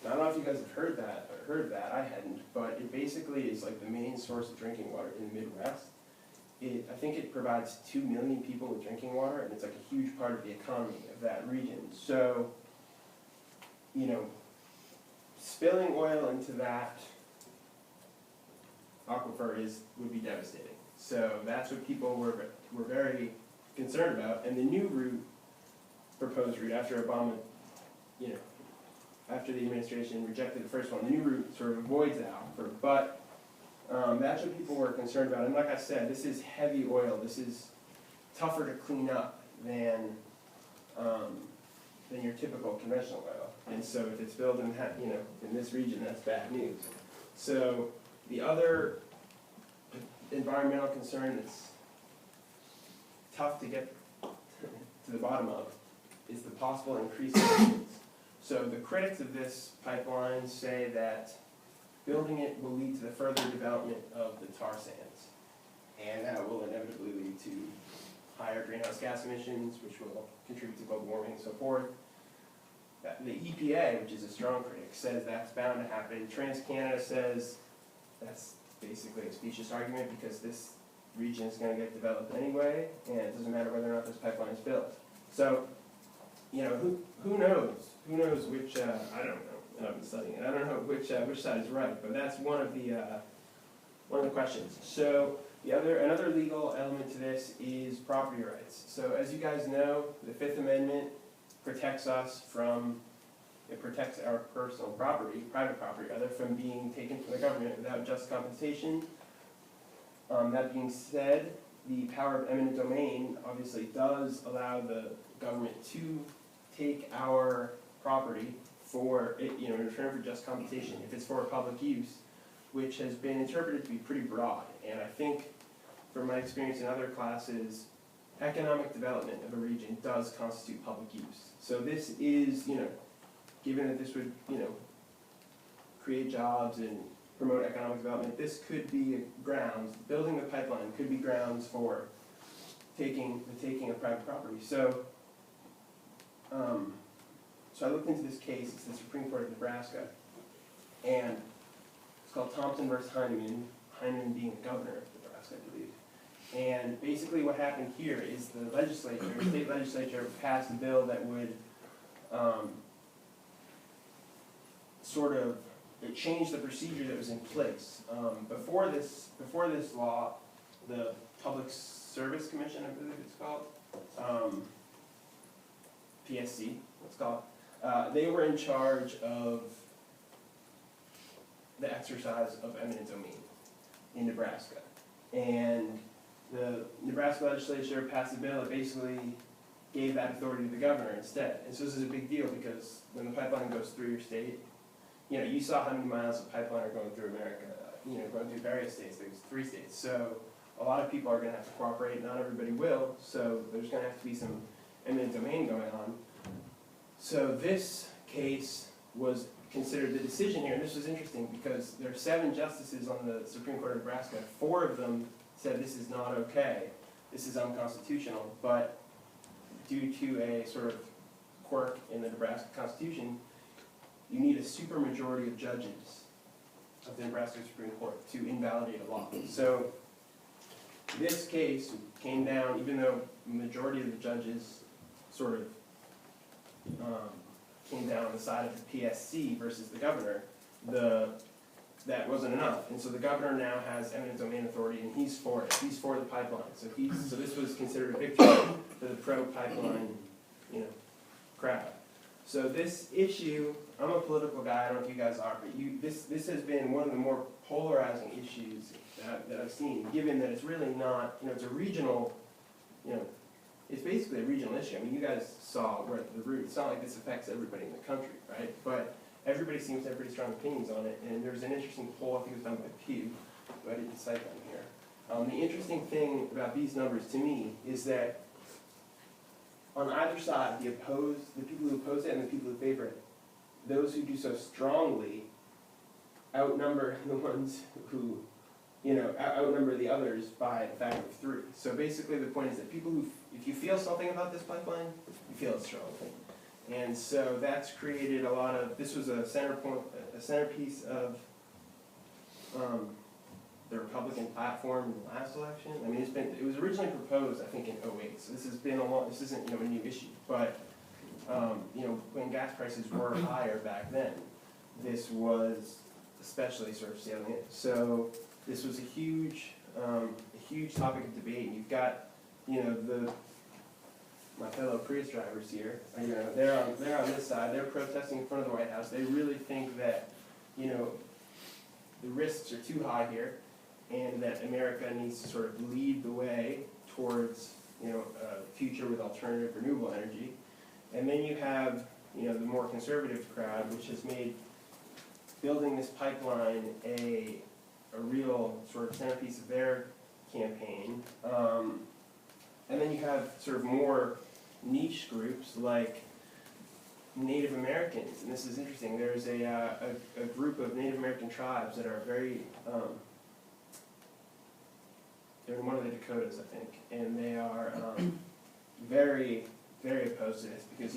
And I don't know if you guys have heard of that. I hadn't, but it basically is like the main source of drinking water in the Midwest. I think it provides 2 million people with drinking water, and it's like a huge part of the economy of that region. So, you know, spilling oil into that aquifer would be devastating. So that's what people were very concerned about. And the new route, proposed route, after Obama, you know, after the administration rejected the first one, the new route sort of avoids that aquifer. But that's what people were concerned about. And like I said, this is heavy oil. This is tougher to clean up than your typical conventional oil. And so if it's spilled in that, you know, in this region, that's bad news. So the other environmental concern that's tough to get to the bottom of is the possible increase in emissions. So the critics of this pipeline say that building it will lead to the further development of the tar sands. And that will inevitably lead to higher greenhouse gas emissions, which will contribute to global warming and so forth. The EPA, which is a strong critic, says that's bound to happen. TransCanada says that's basically a specious argument because this region is going to get developed anyway, and it doesn't matter whether or not this pipeline is built. So, you know, who knows? Who knows which? I don't know. I've been studying it. I don't know which side is right, but that's one of the questions. So another legal element to this is property rights. So as you guys know, the Fifth Amendment protects us from, it protects our personal property, private property rather, from being taken from the government without just compensation. That being said, the power of eminent domain obviously does allow the government to take our property for, you know, in return for just compensation, if it's for public use, which has been interpreted to be pretty broad. And I think, from my experience in other classes, economic development of a region does constitute public use. So this is, you know, given that this would, you know, create jobs and promote economic development, this could be grounds, building the pipeline could be grounds for taking of private property. So, so I looked into this case. It's the Supreme Court of Nebraska, and it's called Thompson versus Heinemann, Heinemann being the governor of Nebraska, I believe. And basically what happened here is the legislature, state legislature, passed a bill that would sort of, it changed the procedure that was in place. Before this law, the Public Service Commission, I believe it's called, PSC, let's call it, they were in charge of the exercise of eminent domain in Nebraska. And the Nebraska legislature passed a bill that basically gave that authority to the governor instead. And so this is a big deal because when the pipeline goes through your state, you know, you saw how many miles of pipeline are going through America, you know, going through various states, there's 3 states. So a lot of people are going to have to cooperate, not everybody will, so there's going to have to be some eminent domain going on. So this case was considered the decision here, and this was interesting because there are 7 justices on the Supreme Court of Nebraska. 4 of them said this is not okay, this is unconstitutional, but due to a sort of quirk in the Nebraska Constitution, you need a supermajority of judges of the Nebraska Supreme Court to invalidate a law. So this case came down, even though the majority of the judges sort of came down on the side of the PSC versus the governor, that wasn't enough. And so the governor now has eminent domain authority, and he's for it. He's for the pipeline. So this was considered a victory for the pro-pipeline, crowd. So this issue, I'm a political guy. I don't know if you guys are, but this has been one of the more polarizing issues that I've seen. Given that it's really not, it's a regional, it's basically a regional issue. I mean, you guys saw where the root. It's not like this affects everybody in the country, right? But everybody seems to have pretty strong opinions on it, and there's an interesting poll, I think it was done by Pew, but I didn't cite them here. The interesting thing about these numbers to me is that on either side, the people who oppose it and the people who favor it, those who do so strongly outnumber the ones who, outnumber the others by a factor of 3. So basically the point is that people who, if you feel something about this pipeline, you feel it strongly. And so that's created a lot of, this was a centerpiece of the Republican platform in the last election. I mean, it was originally proposed, I think, in 2008, so this has been this isn't, a new issue. But, when gas prices were higher back then, this was especially sort of salient. So this was a huge topic of debate. And you've got, my fellow Prius drivers here, they're on this side, they're protesting in front of the White House. They really think that, the risks are too high here, and that America needs to sort of lead the way towards, a future with alternative renewable energy. And then you have, the more conservative crowd, which has made building this pipeline a real sort of centerpiece of their campaign. And then you have sort of more niche groups like Native Americans, and this is interesting. There's a group of Native American tribes that are very, they're in one of the Dakotas, I think, and they are very, very opposed to this because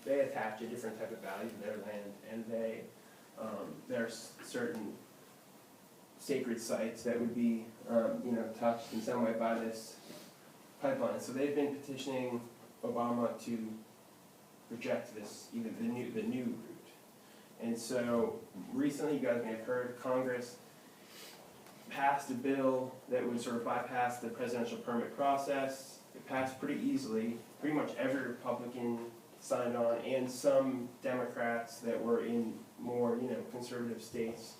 they attach a different type of value to their land, and there's certain sacred sites that would be touched in some way by this pipeline. So they've been petitioning Obama to reject this, even the new route. And so recently, you guys may have heard, Congress passed a bill that would sort of bypass the presidential permit process. It passed pretty easily. Pretty much every Republican signed on, and some Democrats that were in more conservative states.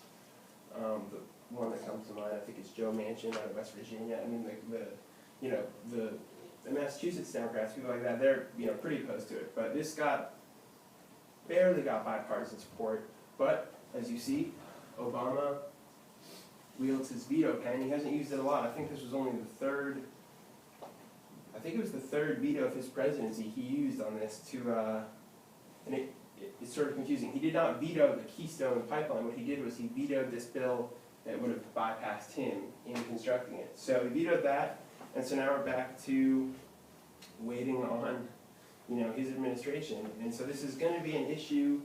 The one that comes to mind, I think, is Joe Manchin out of West Virginia. I mean, the Massachusetts Democrats, people like that, they're pretty opposed to it. But this barely got bipartisan support. But as you see, Obama wields his veto pen. He hasn't used it a lot. I think this was only the third. I think it was the third veto of his presidency he used on this and it's sort of confusing. He did not veto the Keystone Pipeline. What he did was he vetoed this bill that would have bypassed him in constructing it. So he vetoed that, and so now we're back to waiting on, his administration. And so this is going to be an issue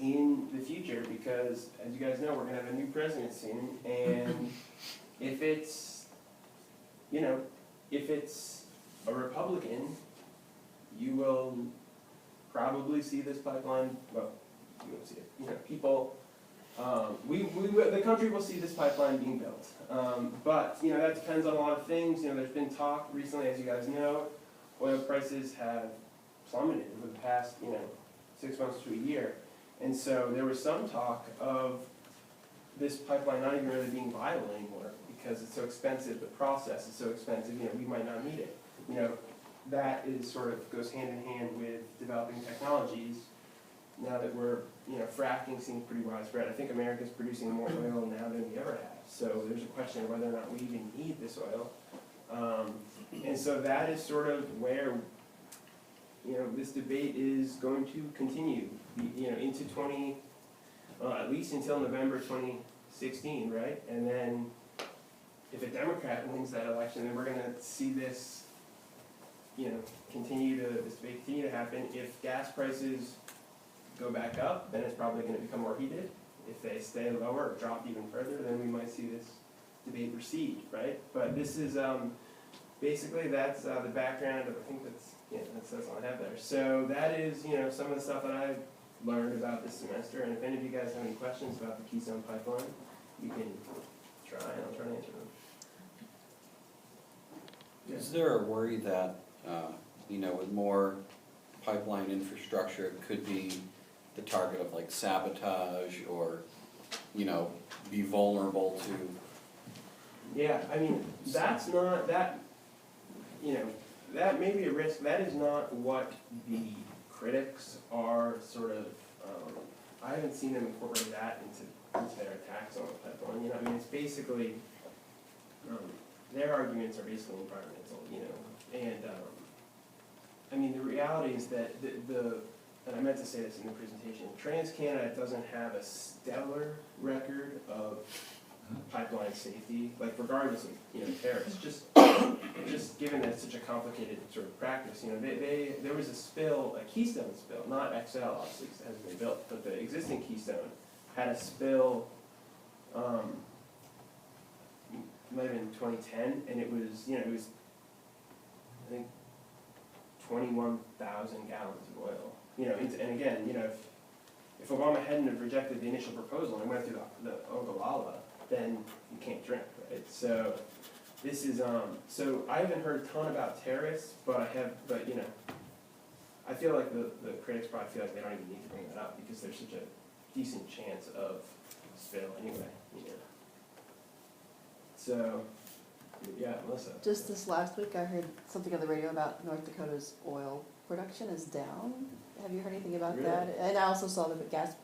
in the future because, as you guys know, we're going to have a new president soon, and if it's a Republican, you will probably see this pipeline, well, you won't see it, people, the country will see this pipeline being built. But, that depends on a lot of things. There's been talk recently, as you guys know, oil prices have plummeted over the past, 6 months to a year. And so there was some talk of this pipeline not even really being viable anymore because it's so expensive, the process is so expensive, we might not need it. That is sort of goes hand in hand with developing technologies. Now that we're, fracking seems pretty widespread. I think America's producing more oil now than we ever have. So there's a question of whether or not we even need this oil. And so that is sort of where, this debate is going to continue, into at least until November 2016, right? And then if a Democrat wins that election, then we're going to see this continue to happen. If gas prices go back up, then it's probably going to become more heated. If they stay lower or drop even further, then we might see this debate recede, right? But this is, basically that's the background of, I think that's all I have there. So that is, you know, some of the stuff that I've learned about this semester, and if any of you guys have any questions about the Keystone Pipeline, you can try, and I'll try to answer them. Is there a worry that, you know, with more pipeline infrastructure, it could be the target of like sabotage or, you know, be vulnerable to? Yeah, I mean, that's not, that, you know, that may be a risk, that is not what the critics are sort of, I haven't seen them incorporate that into their attacks on the pipeline, you know, I mean, it's basically, their arguments are basically environmental, you know, and, I mean, the reality is that and I meant to say this in the presentation, TransCanada doesn't have a stellar record of pipeline safety, like regardless of, you know, tariffs, just given that it's such a complicated sort of practice, you know, there was a spill, a Keystone spill, not XL obviously, because it hasn't been built, but the existing Keystone had a spill, might have been 2010, and it was, you know, it was, I think, 21,000 gallons of oil. You know, and again, you know, if Obama hadn't have rejected the initial proposal and went through the Ogallala, then you can't drink, right? So this is, so I haven't heard a ton about terrorists, but you know, I feel like the critics probably feel like they don't even need to bring that up because there's such a decent chance of spill anyway, you know. So, yeah, Melissa. Just this last week, I heard something on the radio about North Dakota's oil production is down. Have you heard anything about that? Really? And I also saw that the gas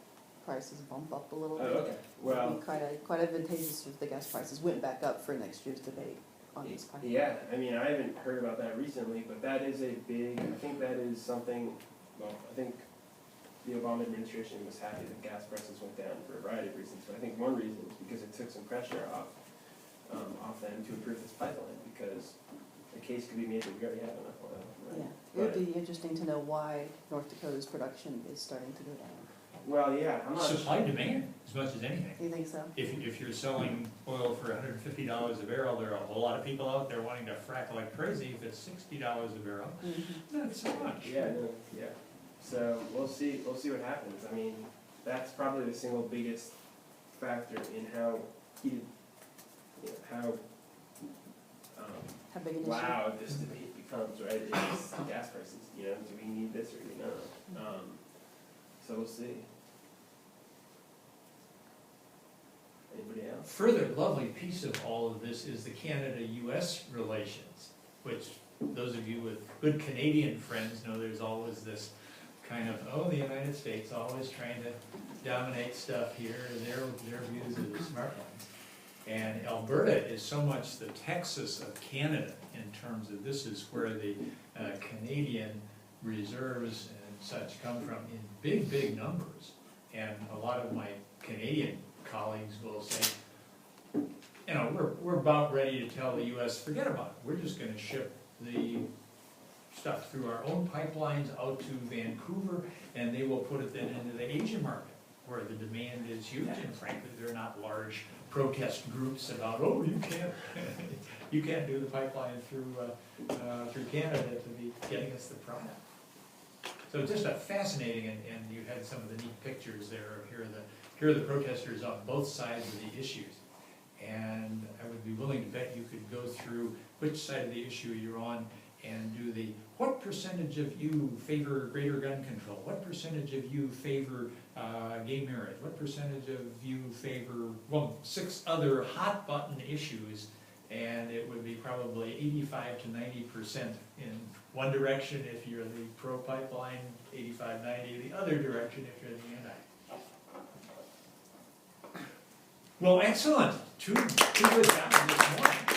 prices bump up a little Oh, bit. okay, well. It'd be quite advantageous if the gas prices went back up for next year's debate on this pipeline. Yeah, I mean, I haven't heard about that recently, but that is a big, I think that is something, well, I think the Obama administration was happy that gas prices went down for a variety of reasons, but I think one reason is because it took some pressure off them to approve this pipeline, because the case could be made that we already have enough oil, right? Yeah, it would be interesting to know why North Dakota's production is starting to go down. Well, yeah, I'm not. Supply demand, as much as anything. You think so? If you're selling oil for $150 a barrel, there are a whole lot of people out there wanting to frack like crazy. If it's $60 a barrel, not so much. Yeah, no, yeah. So we'll see what happens. I mean, that's probably the single biggest factor in how heated, you know, How big an issue? loud this debate becomes, right? Is gas prices, you know, do we need this or do we not? So we'll see. Anybody else? Further lovely piece of all of this is the Canada-US relations, which those of you with good Canadian friends know there's always this kind of, oh, the United States always trying to dominate stuff here, their views of the smart ones. And Alberta is so much the Texas of Canada in terms of this is where the Canadian reserves and such come from in big, big numbers. And a lot of my Canadian colleagues will say, you know, we're about ready to tell the US, forget about it. We're just gonna ship the stuff through our own pipelines out to Vancouver, and they will put it then into the Asian market, where the demand is huge, and frankly, they're not large protest groups about, oh, you can't do the pipeline through Canada to be getting us the product. So just a fascinating, and you had some of the neat pictures there. Here are the protesters on both sides of the issues. And I would be willing to bet you could go through which side of the issue you're on and do the, what percentage of you favor greater gun control? What percentage of you favor gay marriage? What percentage of you favor, well, 6 other hot button issues, and it would be probably 85 to 90% in one direction if you're the pro-pipeline, 85, 90 the other direction if you're the anti. Well, excellent. Two good jobs this morning.